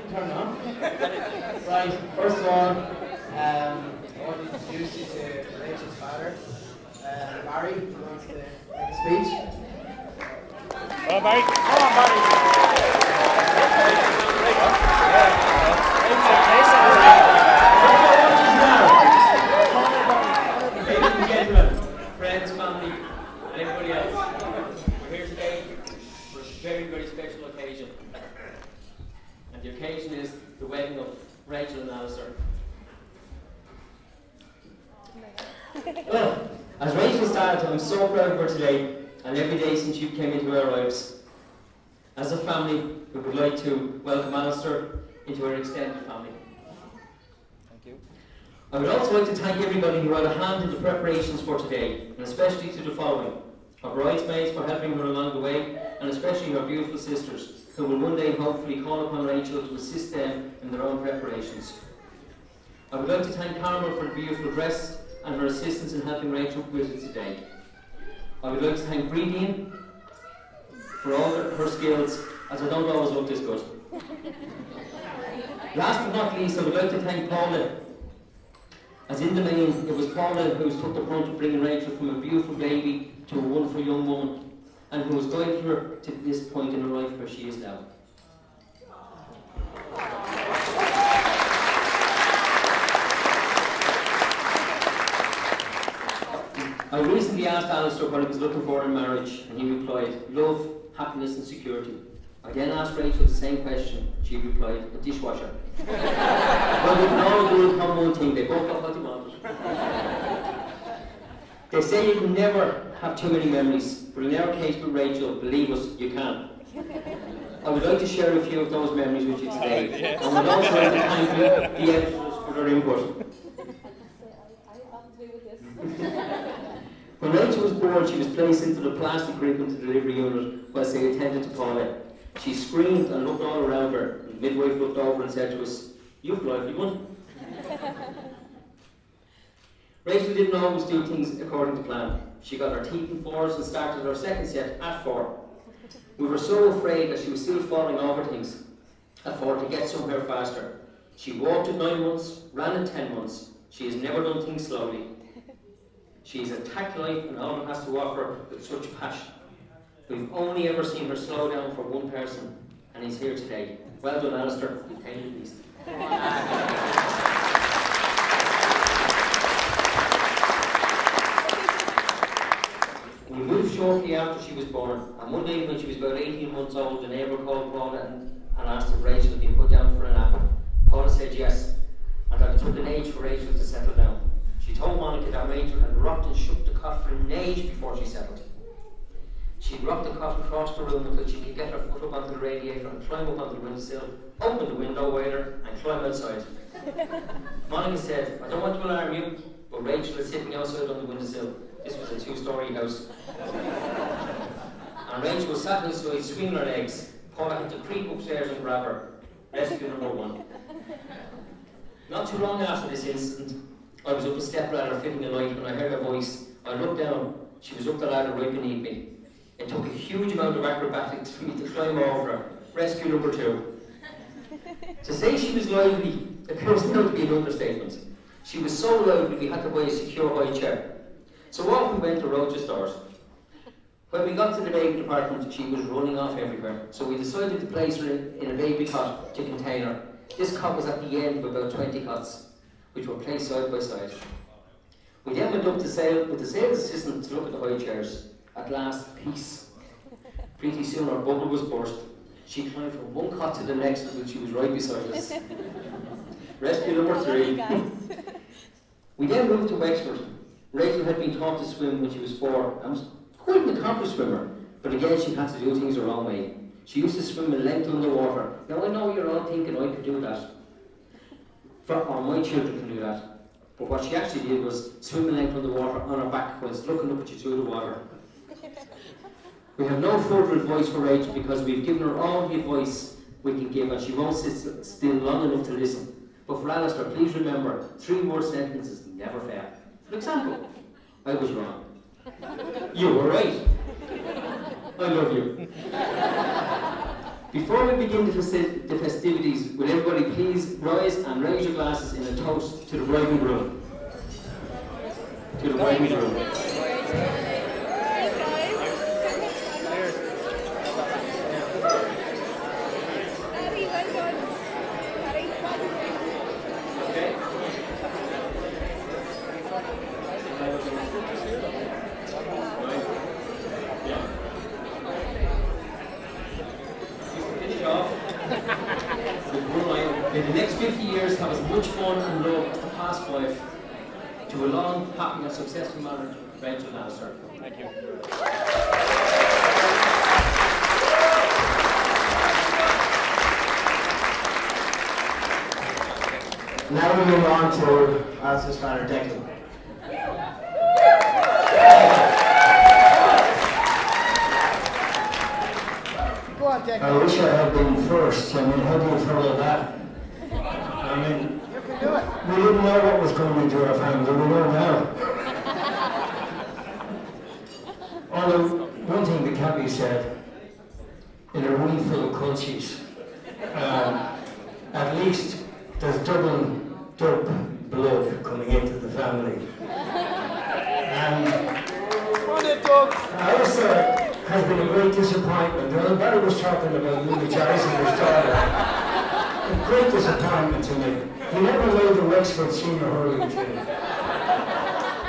Turn on. Right, first of all, I want to introduce you to Rachel's father, Barry, who wants to make a speech. Hello, Barry. Come on, Barry. Ladies and gentlemen, friends, family, and everybody else, we're here today for a very, very special occasion. And the occasion is the wedding of Rachel and Alistair. Well, as Rachel started, I'm so proud of her today, and every day since you came into our lives. As a family, we would like to welcome Alistair into our extended family. Thank you. I would also like to thank everybody who had a hand in the preparations for today, and especially to the following: our bridesmaids for helping her along the way, and especially her beautiful sisters, who will one day hopefully call upon Rachel to assist them in their own preparations. I would like to thank Carmel for the beautiful dress and her assistance in helping Rachel with it today. I would like to thank Breedine for all her skills, as I don't always look this good. Last but not least, I would like to thank Paula, as in the main, it was Paula who took the brunt of bringing Rachel from a beautiful baby to a wonderful young woman, and who has guided her to this point in her life where she is now. I recently asked Alistair what he was looking for in marriage, and he replied, love, happiness and security. I then asked Rachel the same question. She replied, a dishwasher. Well, we can all agree upon one thing: they both got what they wanted. They say you can never have too many memories, but in our case with Rachel, believe us, you can. I would like to share a few of those memories with you today, and would also like to thank the editors for their input. When Rachel was born, she was placed into the plastic ribbon delivery unit whilst they attended to Paula. She screamed and looked all around her, and the midwife looked over and said to us, "You've a lively one." Rachel didn't always do things according to plan. She got her teeth in fours and started her second set at 4. We were so afraid that she was still falling over things at 4 to get somewhere faster. She walked at 9 months, ran at 10 months. She has never done things slowly. She has attacked life and all it has to offer with such passion. We've only ever seen her slow down for one person, and he's here today. Well done, Alistair. You came at least. We moved shortly after she was born, and one day when she was about 18 months old, the neighbour called Paula and asked if Rachel had been put down for a nap. Paula said yes, and that took age for Rachel to settle down. She told Monica that Rachel had rocked and shook the cot for an age before she settled. She'd rock the cot across the room until she could get her foot up onto the radiator and climb up onto the windowsill, open the window wider and climb outside. Monica said, "I don't want to alarm you, but Rachel is sitting outside on the windowsill." This was a 2-story house. And Rachel was sat outside swinging her legs. Paula had to creep upstairs and grab her. Rescue number 1. Not too long after this incident, I was up a stepladder fitting a light when I heard a voice. I looked down. She was up the ladder right beneath me. It took a huge amount of acrobatics for me to climb over her. Rescue number 2. To say she was lively appears now to be an understatement. She was so lively we had to buy a secure high chair. So off we went to Rochester's. When we got to the baby department, she was running off everywhere. So we decided to place her in a baby cot to contain her. This cot was at the end of about 20 cots, which were placed side by side. We then went up with the sales assistant to look at the high chairs. At last, peace. Pretty soon our bubble was burst. She climbed from one cot to the next until she was right beside us. Rescue number 3. We then moved to Wexford. Rachel had been taught to swim when she was 4 and was quite an accomplished swimmer, but again she had to do things the wrong way. She used to swim a length underwater. Now I know you're all thinking I could do that, or my children can do that, but what she actually did was swim a length underwater on her back whilst looking up at you through the water. We have no further advice for Rachel because we've given her all the advice we can give and she won't sit still long enough to listen. But for Alistair, please remember, 3-word sentences never fail. For example, I was wrong. You were right. I love you. Before we begin the festivities, will everybody please rise and raise your glasses in a toast to the bride and groom. To the bride and groom. In the next 50 years, have as much fun and love as the past 5. To a long, happy and successful marriage, Rachel and Alistair. Thank you. Now we move on to Alistair's father, Declan. I wish I had been first. I mean, how do you follow that? I mean, we didn't know what was coming into our family, we know now. Although, one thing that can be said, in a room full of cultures, at least there's double blood coming into the family. And Alistair has been a great disappointment. Barry was talking about eulogizing his daughter. A great disappointment to me. He never made the Wexford Senior Hurling team.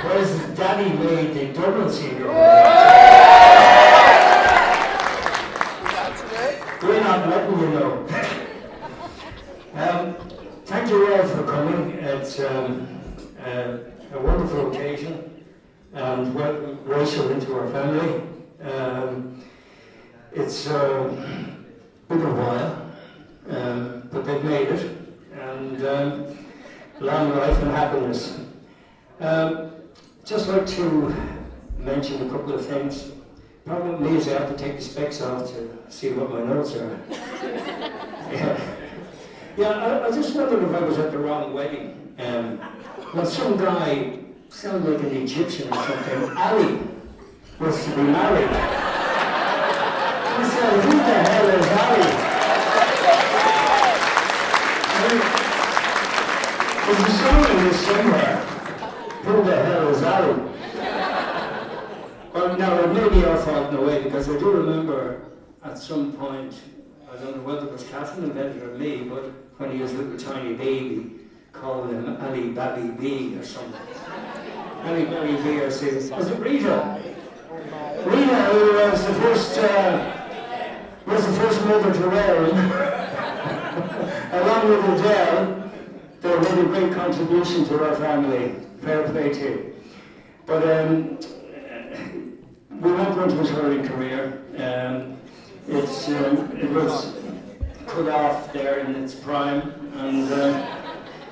Whereas his daddy made the Dublin Senior Hurling team. We're not letting you know. Thank you all for coming. It's a wonderful occasion. And welcome Rachel into our family. It's been a while, but they've made it, and long life and happiness. Just like to mention a couple of things. Problem is I have to take the specs off to see what my notes are. I just wondered if I was at the wrong wedding. Well, some guy sounded like an Egyptian or something. Ali was to be married. I said, who the hell is Ali? There's a song in this somewhere. Who the hell is Ali? Well, now, it may be our fault in a way, because I do remember at some point, I don't know whether it was Catherine invented or me, but when he was a little tiny baby, calling him Ali Babby B or something. Ali Babby B or something. Was it Rita? Rita, who was the first mother to wear him, along with Adele, they made a great contribution to our family. Fair play to you. But we went on to his hurling career. It was cut off there in its prime, and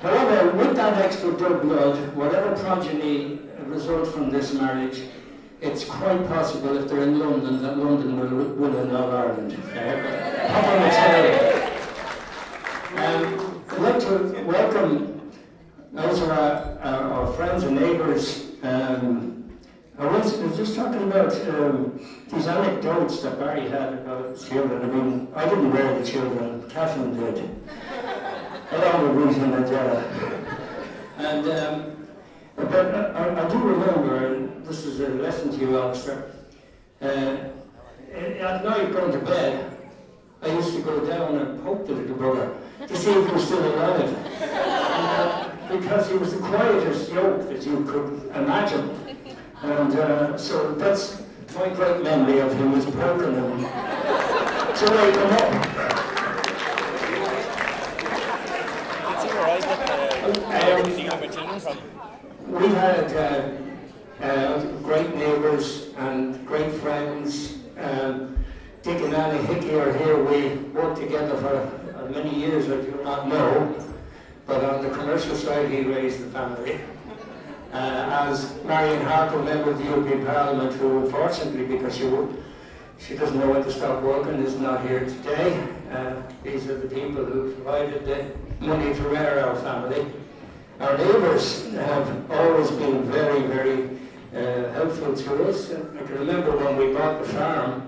however, with that extra blood, whatever progeny result from this marriage, it's quite possible if they're in London that London will win All Ireland. Up on the tail. I'd like to welcome also our friends and neighbours. I was just talking about these anecdotes that Barry had about his children. I mean, I didn't rear the children, Catherine did. Along with Ruth and Adela. And but I do remember, and this is a lesson to you, Alistair, at night going to bed, I used to go down and poke the little brother to see if he was still alive. Because he was the quietest yoke that you could imagine. And so that's my great memory of him, was poking him to wake him up. We've had great neighbours and great friends. Dick and Annie Hickey are here. We worked together for many years, I do not know. But on the commercial side, he raised the family. As Marion Harper, member of the European Parliament, who unfortunately, because she doesn't know when to stop working, is not here today. These are the people who provided the money to rear our family. Our neighbours have always been very, very helpful to us. I can remember when we bought the farm,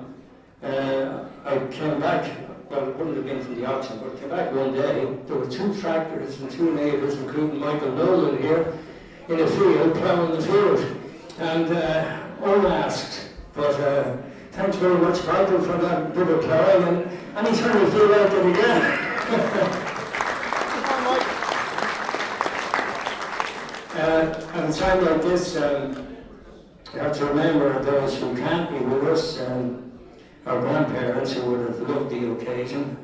I came back, well, it wouldn't have been from the auction, but I came back one day. There were 2 tractors and 2 neighbours, including Michael Nolan here, in a field, ploughing the field. And unasked, but thanks very much, Michael, for that bit of ploughing, and anytime you feel like it again. At a time like this, you have to remember those who can't be with us, our grandparents who would have loved the occasion,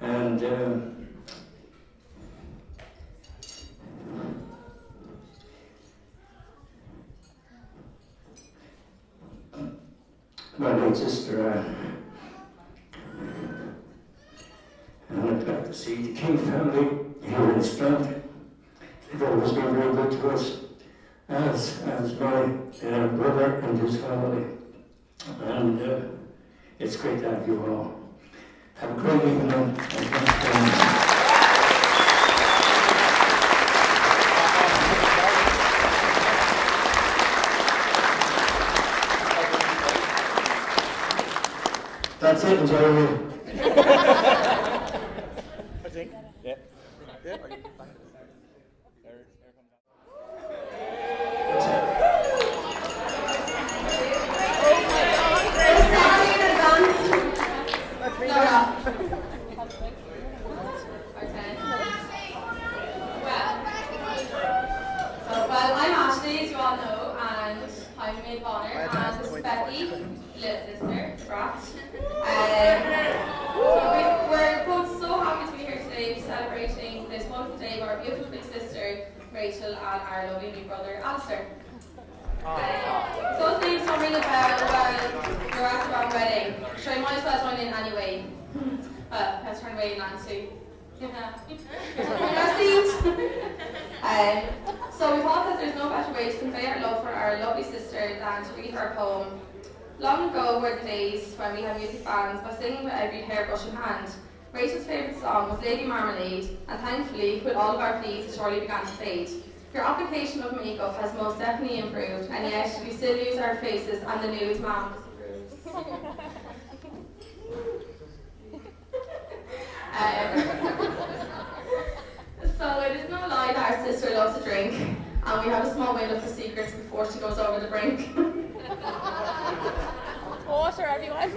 and my late sister, and I'd like to see the King family here in Strand. They've always been very good to us, as my brother and his family. And it's great to have you all. Have a great evening. And thanks very much. That's it, Jeremy. I think. Yeah. Yeah. Well, I'm Ashley, as you all know, and I'm the maid of honour, and this is Becky, little sister, Brat. We're both so happy to be here today, celebrating this wonderful day with our beautiful big sister, Rachel, and our lovely big brother, Alistair. Those names don't ring a bell, well, you're at the wrong wedding. Sure, you might as well join in anyway. Let's turn away, Nancy. So we thought that there's no better way to convey our love for our lovely sister than to read her poem. Long ago were the days when we had music bands by singing with every hairbrush in hand. Rachel's favourite song was Lady Marmalade, and thankfully, with all of our pleas, it surely began to fade. Your application of makeup has most definitely improved, and yet we still use our faces and the news ma'am disapproves. So it is no lie that our sister loves to drink, and we have a small window for secrets before she goes over the brink. Water, everyone.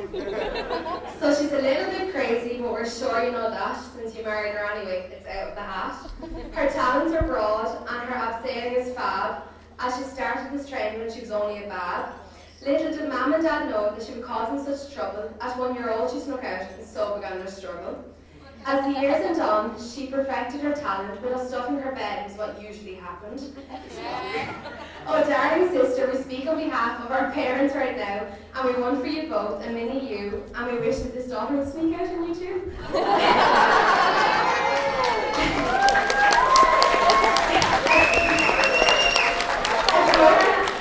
So she's a little bit crazy, but we're sure you know that, since you married her anyway, it's out of the hat. Her talents are broad, and her abseiling is fab, as she started this trend when she was only a bab. Little did Mum and Dad know that she would cause them such trouble. At 1 year old, she snuck out, and so began their struggle. As the years went on, she perfected her talent, but a stuff in her bed was what usually happened. Oh, darling sister, we speak on behalf of our parents right now, and we want for you both, and many you, and we wish that this daughter would sneak out on you too.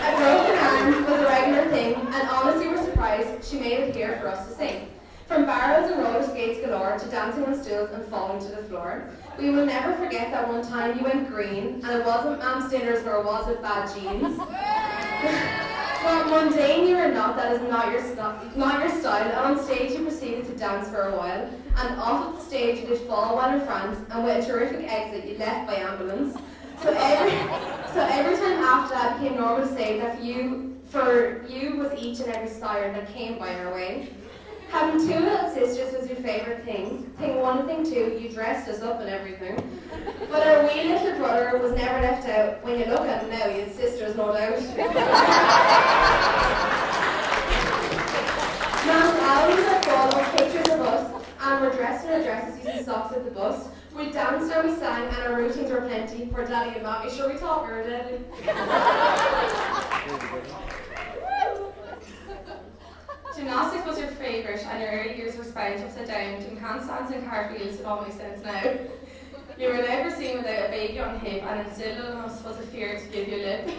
A broken arm was a regular thing, and honestly we're surprised she made it here for us to sing. From barrels and roller skates galore to dancing on stools and falling to the floor. We will never forget that one time you went green, and it wasn't Mam's dinners nor was it bad jeans. But mundane you are not, that is not your style, and on stage you proceeded to dance for a while, and off of the stage you did fall while in France, and with a terrific exit you left by ambulance. So every time after that it became normal to say that for you was each and every siren that came by our way. Having two little sisters was your favourite thing. Thing one and thing two, you dressed us up and everything. But our wee little brother was never left out. When you look at him now, he has sisters, no doubt. Mom's albums are full of pictures of us, and we're dressed in our dresses using socks at the bus. We danced and we sang, and our routines were plenty. Poor Daddy and Mommy, sure we taught her, Daddy. Gymnastics was your favourite, and your early years were spent upside down doing handstands and cartwheels. It all makes sense now. You were never seen without a baby on hip, and instilled in us was a fear to give you lip.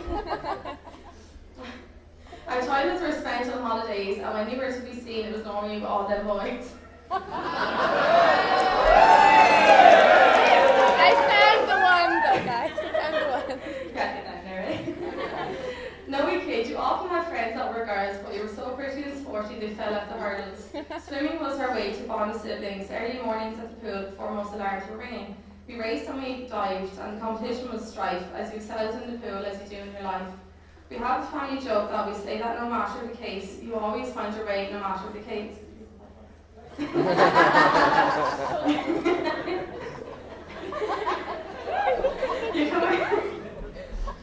Our childhoods were spent on holidays, and when you were to be seen, it was normally with all them boys. I found the one, though, guys. I found the one. Yeah, get that now, right? No, we kid. You often had friends that were girls, but you were so pretty and sporty they fell off the hurdles. Swimming was our way to bond with siblings. Early mornings at the pool before most alarms were ringing. We raced and we dived, and the competition was strife, as you excelled in the pool as you do in your life. We have a family joke that we say that no matter the case, you always find your way no matter the case.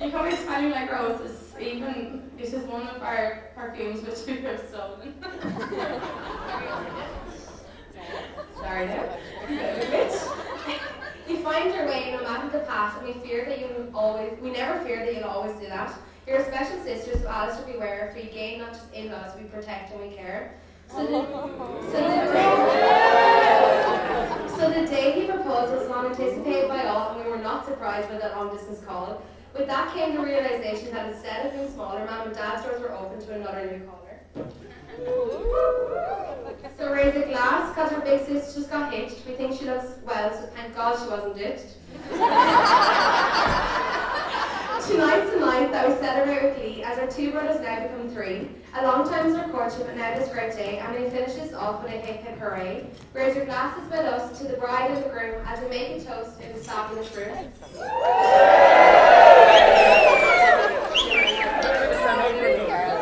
You come in smelling like roses. Even this is one of our perfumes which we have stolen. Sorry now. You find your way no matter the past, and we never fear that you'll always do that. You're special sisters, so Alistair beware, for you gain not just in-laws, we protect and we care. So the day he proposed was long anticipated by all, and we were not surprised by that long distance call. With that came the realization that instead of being smaller, Mum and Dad's doors were open to another new caller. So raise a glass, cause her big sister just got hitched. We think she looks well, so thank God she wasn't ditched. Tonight's the night that we celebrate with glee, as our two brothers now become three. A long time is our courtship, but now this great day, and we finish this off with a hip hip hooray. Raise your glasses with us to the bride and the groom as we make a toast in this fabulous room.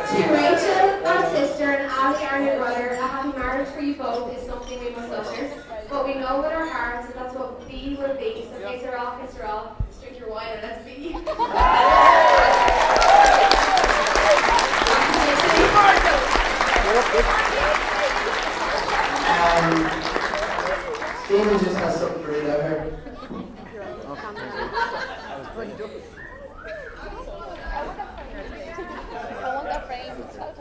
To Rachel, our sister, and Ali, our new brother, a happy marriage for you both is something we must utter. But we know with our hearts that that's what be will be, so kiss her all, drink your wine and let's be. Stephen just has something to read out here.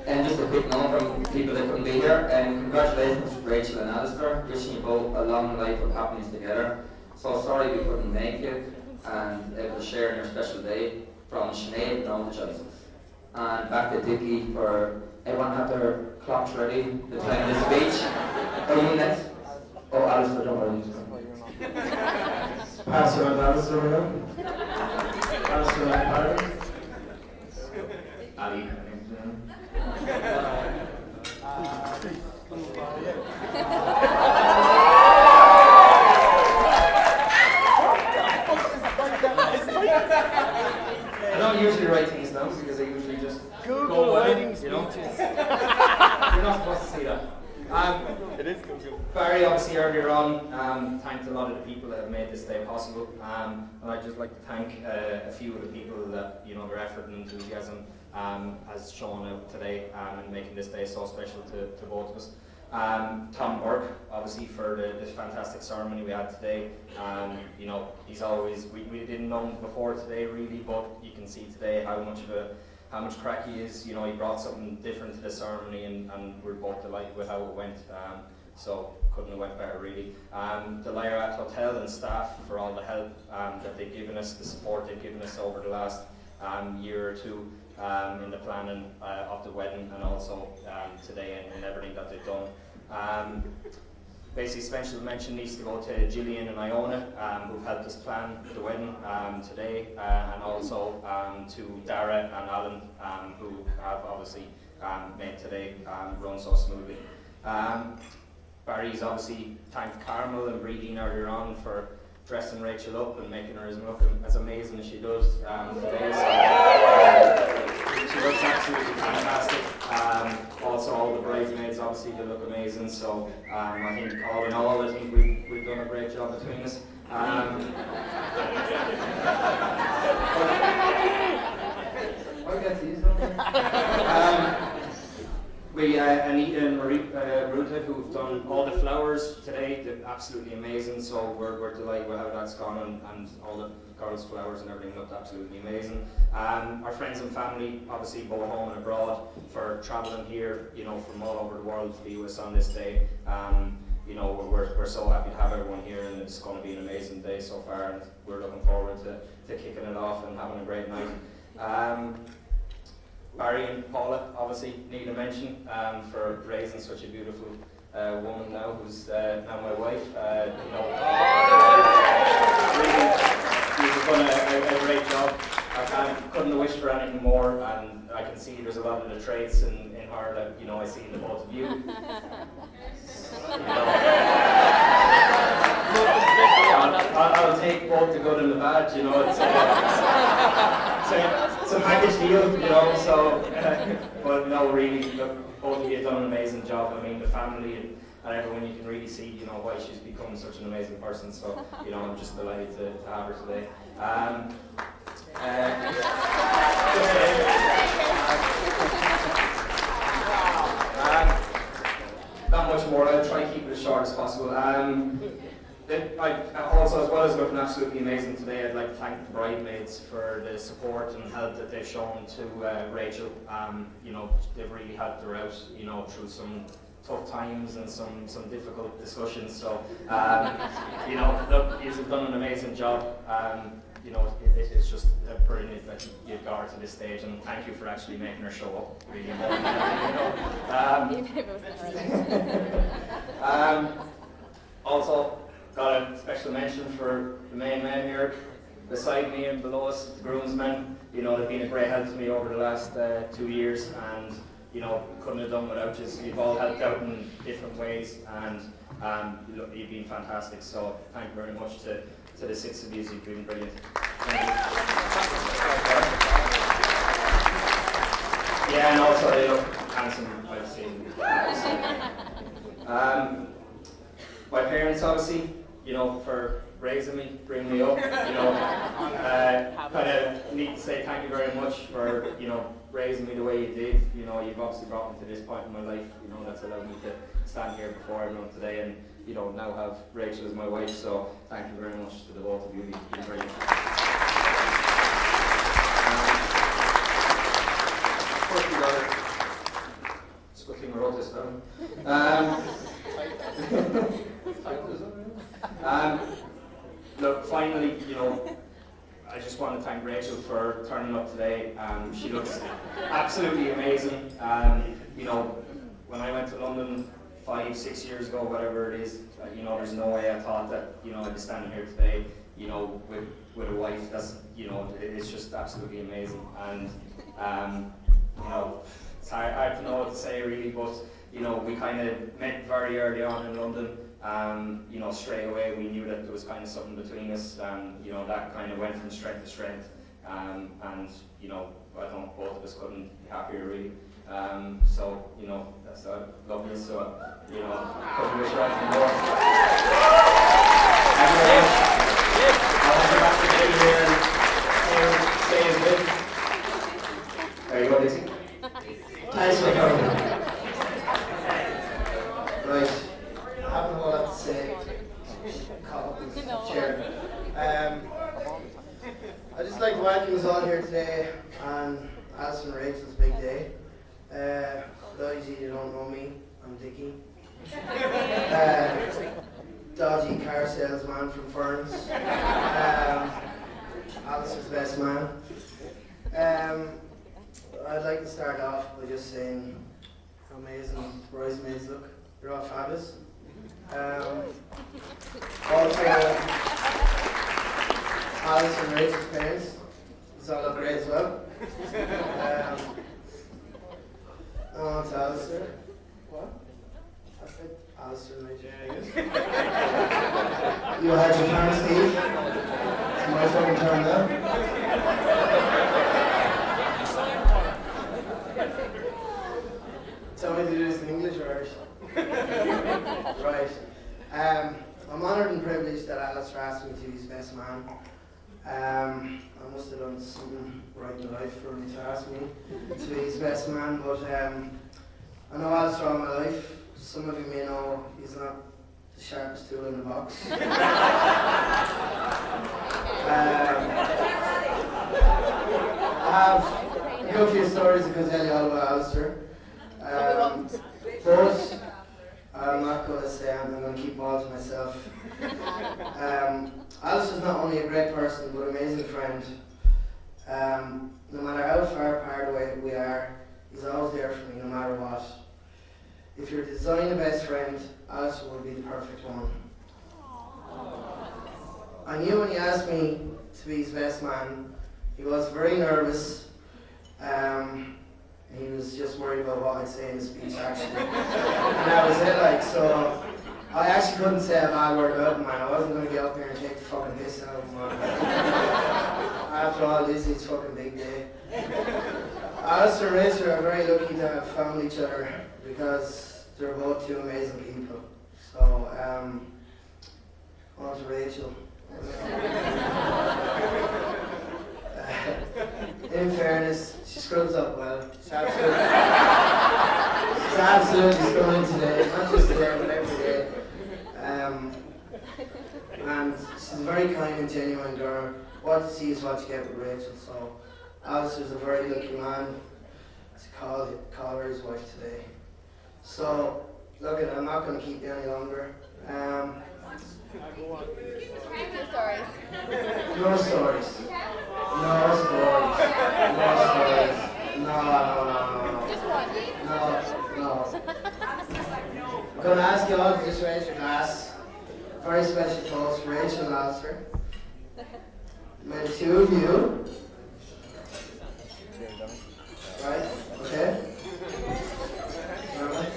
And just a quick note from people that couldn't be here. Congratulations to Rachel and Alistair. Wishing you both a long life of happiness together. So sorry we couldn't make it, and able to share in your special day. From Sinead, no choices. And back to Dickie for everyone have their clocks ready. The time of the speech. Are you next? Oh, Alistair, don't worry. Pass you on to Alistair now. Alistair, Larry. Ali. I don't usually write things down because I usually just Google writing speeches. You know? You're not supposed to see that. It is Google. Barry, obviously earlier on, thanked a lot of the people that have made this day possible, and I'd just like to thank a few of the people that, you know, their effort and enthusiasm has shown out today in making this day so special to both of us. Tom Burke, obviously, for this fantastic ceremony we had today. You know, he's always, we didn't know him before today really, but you can see today how much crack he is. You know, he brought something different to the ceremony, and we're both delighted with how it went. So couldn't have went better really. The Lyrat Hotel and staff for all the help that they've given us, the support they've given us over the last year or two in the planning of the wedding, and also today and everything that they've done. Basically, special mention needs to go to Gillian and Iona, who've helped us plan the wedding today, and also to Dara and Alan, who have obviously made today run so smoothly. Barry's obviously thanked Carmel and Breedine earlier on for dressing Rachel up and making her look as amazing as she does today. So, she looks absolutely fantastic. Also, all the bridesmaids obviously they look amazing. So I think all in all, I think we've done a great job between us. We Anita and Ruta, who've done all the flowers today, they're absolutely amazing. So we're delighted with how that's gone, and all the girls' flowers and everything looked absolutely amazing. Our friends and family, obviously both home and abroad, for travelling here, you know, from all over the world to be with us on this day. You know, we're so happy to have everyone here, and it's going to be an amazing day so far, and we're looking forward to kicking it off and having a great night. Barry and Paula obviously need a mention for raising such a beautiful woman now, who's now my wife. You know, really, you've done a great job. I couldn't have wished for anything more, and I can see there's a lot of the traits in her that, you know, I see in the both of you. I'll take both the good and the bad, you know. It's a package deal, you know. So, but no, really, look, both of you have done an amazing job. I mean, the family and everyone, you can really see, you know, why she's become such an amazing person. So, you know, I'm just delighted to have her today. Not much more. I'll try to keep it as short as possible. Also, as well as looking absolutely amazing today, I'd like to thank the bridesmaids for the support and help that they've shown to Rachel. You know, they've really helped her out, you know, through some tough times and some difficult discussions. So, you know, look, you've done an amazing job. You know, it's just brilliant that you've got her to this stage, and thank you for actually making her show up. Really important. You know. Also, got a special mention for the main men here beside me and below us, the groomsmen. You know, they've been a great help to me over the last 2 years, and you know, couldn't have done without you. You've all helped out in different ways, and you've been fantastic. So thank you very much to the six of you. You've been brilliant. Yeah, and also they look handsome, I've seen. My parents, obviously, you know, for raising me, bringing me up, you know, kind of need to say thank you very much for, you know, raising me the way you did. You know, you've obviously brought me to this point in my life, you know, that's allowed me to stand here before everyone today, and, you know, now have Rachel as my wife, so thank you very much to the both of you. You've been brilliant. It's a good thing I wrote this down. Look, finally, you know, I just want to thank Rachel for turning up today. She looks absolutely amazing. You know, when I went to London 5-6 years ago, whatever it is, you know, there's no way I thought that, you know, I'd be standing here today, you know, with a wife that's, you know, it's just absolutely amazing. And, you know, it's hard to know what to say really, but, you know, we kind of met very early on in London. You know, straight away we knew that there was kind of something between us, and you know, that kind of went from strength to strength, and you know, I don't, both of us couldn't be happier really. So you know, that's lovely. So you know, couldn't wish for anything more. Thank you very much. I'll come back to stay as good. There you go, Dixie. Thanks for coming. here today on Alistair and Rachel's big day. For those of you who don't know me, I'm Dickie. Dodgy car salesman from Ferns. Alistair's best man. I'd like to start off by just saying how amazing bridesmaids look. They're all fabulous. Also, Alistair and Rachel's parents, they all look great as well. On to Alistair. What? I said Alistair and Rachel's parents. You had your turn, Steve. It's my fucking turn now. Tell me to do this in English or Irish? Right. I'm honoured and privileged that Alistair asked me to be his best man. I must have done something right in life for him to ask me to be his best man, but I know Alistair all my life. Some of you may know he's not the sharpest tool in the box. I have a good few stories I could tell you all about Alistair. But I'm not going to say I'm going to keep them all to myself. Alistair's not only a great person, but an amazing friend. No matter how far apart we are, he's always there for me, no matter what. If you're designing a best friend, Alistair would be the perfect one. I knew when he asked me to be his best man, he was very nervous. He was just worried about what I'd say in the speech, actually. And that was it, like, so I actually couldn't say a bad word about him, man. I wasn't going to get up here and take the fucking piss out of him, man. After all, this is his fucking big day. Alistair and Rachel are very lucky to have found each other because they're both two amazing people. So, on to Rachel. In fairness, she scrubs up well. She's absolutely stunning today. Not just today, but every day. And she's a very kind and genuine girl. What you see is what you get with Rachel. So Alistair's a very lucky man to call her his wife today. So, look, I'm not going to keep you any longer. No stories. No stories. No stories. No. Just one. No. I'm going to ask you all to just raise your glass. Very special toast for Rachel and Alistair. May the two of you. Right? Okay? Alright.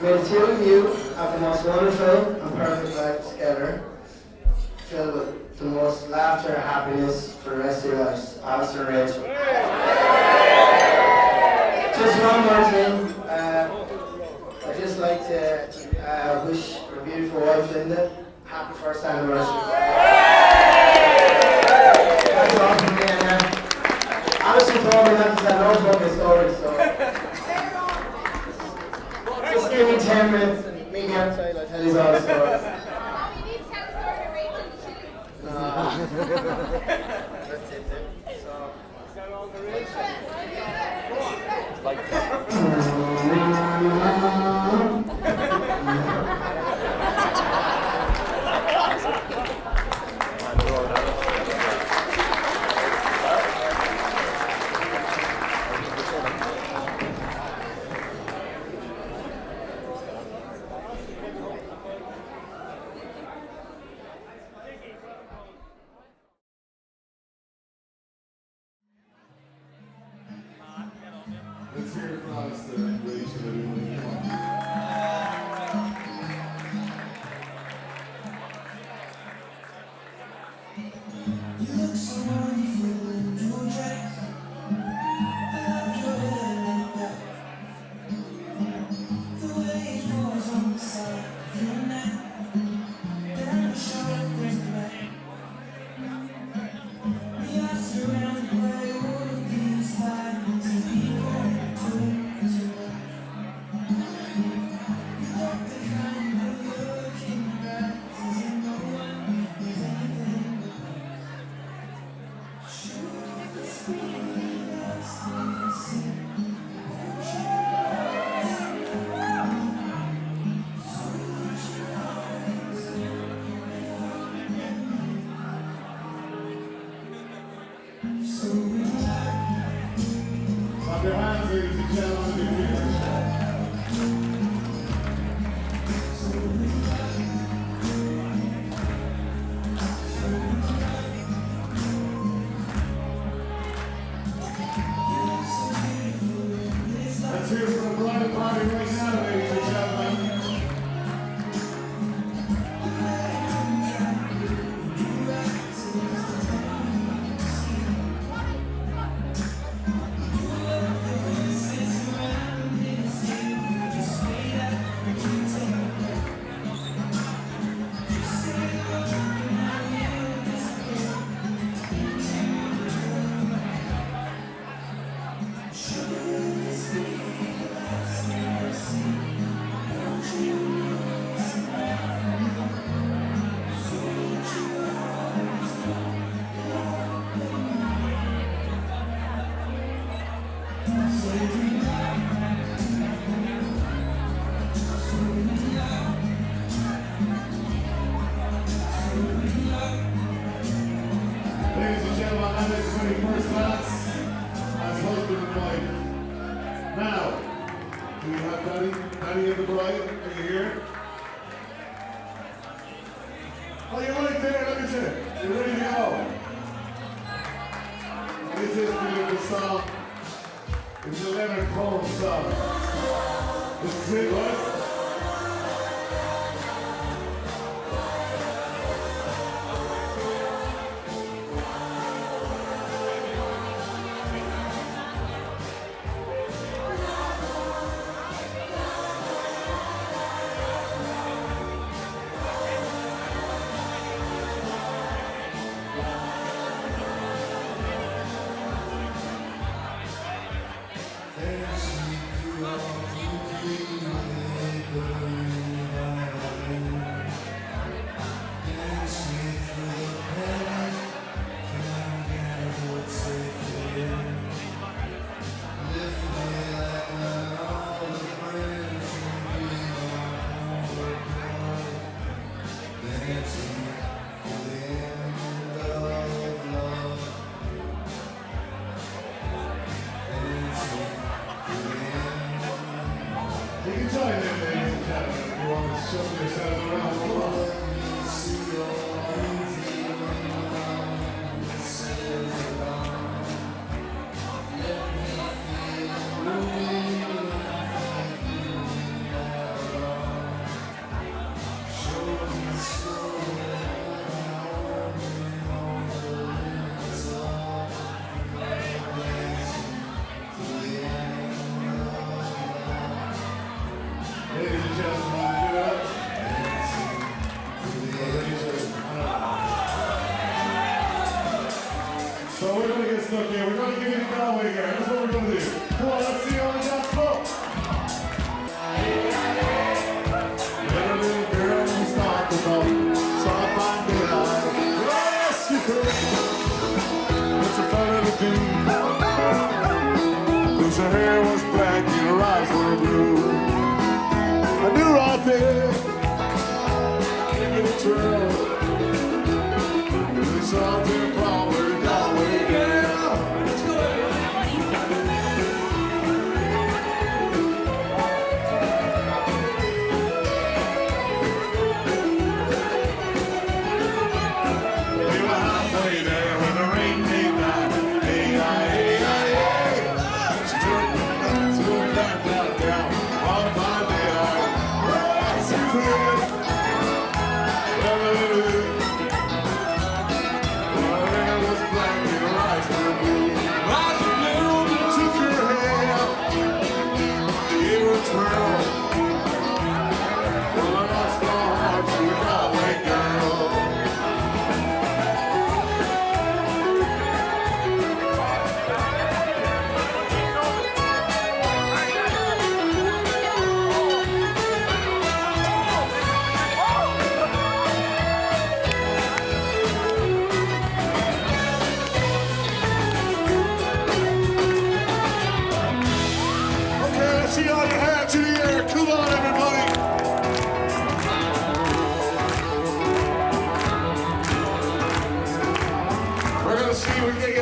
May the two of you have the most wonderful and perfect life together, filled with the most laughter and happiness for the rest of your lives. Alistair and Rachel. Just one more thing. I'd just like to wish our beautiful wife Linda happy first anniversary. That's all from me. Alistair told me not to tell no fucking stories, so just give me 10 minutes and meet me outside. I'll tell you all the stories. That's it then. So, is that all there is? Like Let's hear it for Alistair and Rachel, everyone. Come on. You look so wonderful in your dress. I love your hair like that. The way it falls on the side of your neck, down your shoulders back. We are surrounded by all of these lights and people to you got the kind of look in your eyes, as if no one is anything but Clap your hands, ladies and gentlemen, if you're here. Let's hear from the bridal party right now, ladies and gentlemen. Ladies and gentlemen, that is the 21st dance as husband and wife. Now, do we have Daddy and the bride? Are you here? Oh, you're right there, look at you. You're ready to go. This is the beautiful song. It's a Leonard Cohen song. This is it, right? You can join in, ladies and gentlemen, if you want to shuffle yourselves around. Come on. Ladies and gentlemen, give it up. So we're going to get stuck here. We're going to give it a go here. That's what we're going to do. Come on, let's see you on the dance floor. Little girl who started to go, so I find it like, yes, you could. It's a fun little thing. Cause your hair was black and your eyes were blue. I knew right there, give it a twirl. It's all to power, that way, yeah. Let's go.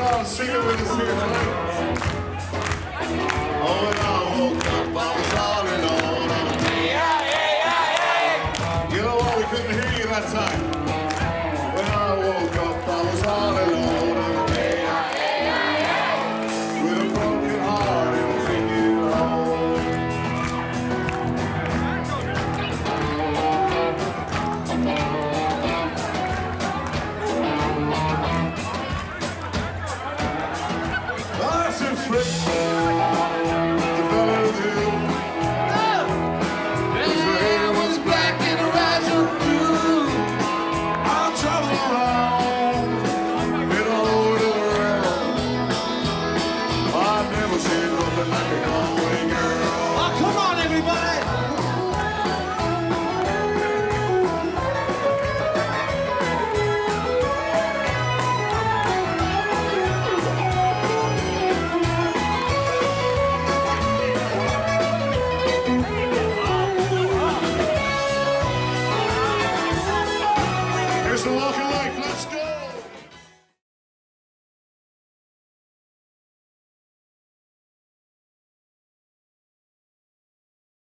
on, sing it with us here tonight. Oh, when I woke up, I was all alone on a day. You know what? We couldn't hear you that time. When I woke up, I was all alone on a day. With a broken heart and a ticket home. I said, Fred, the fellow do. His hair was black and her eyes were blue. I'm traveling around, been all over the world. I've never seen nothing like a Galway girl. Oh, come on, everybody! Here's the welcome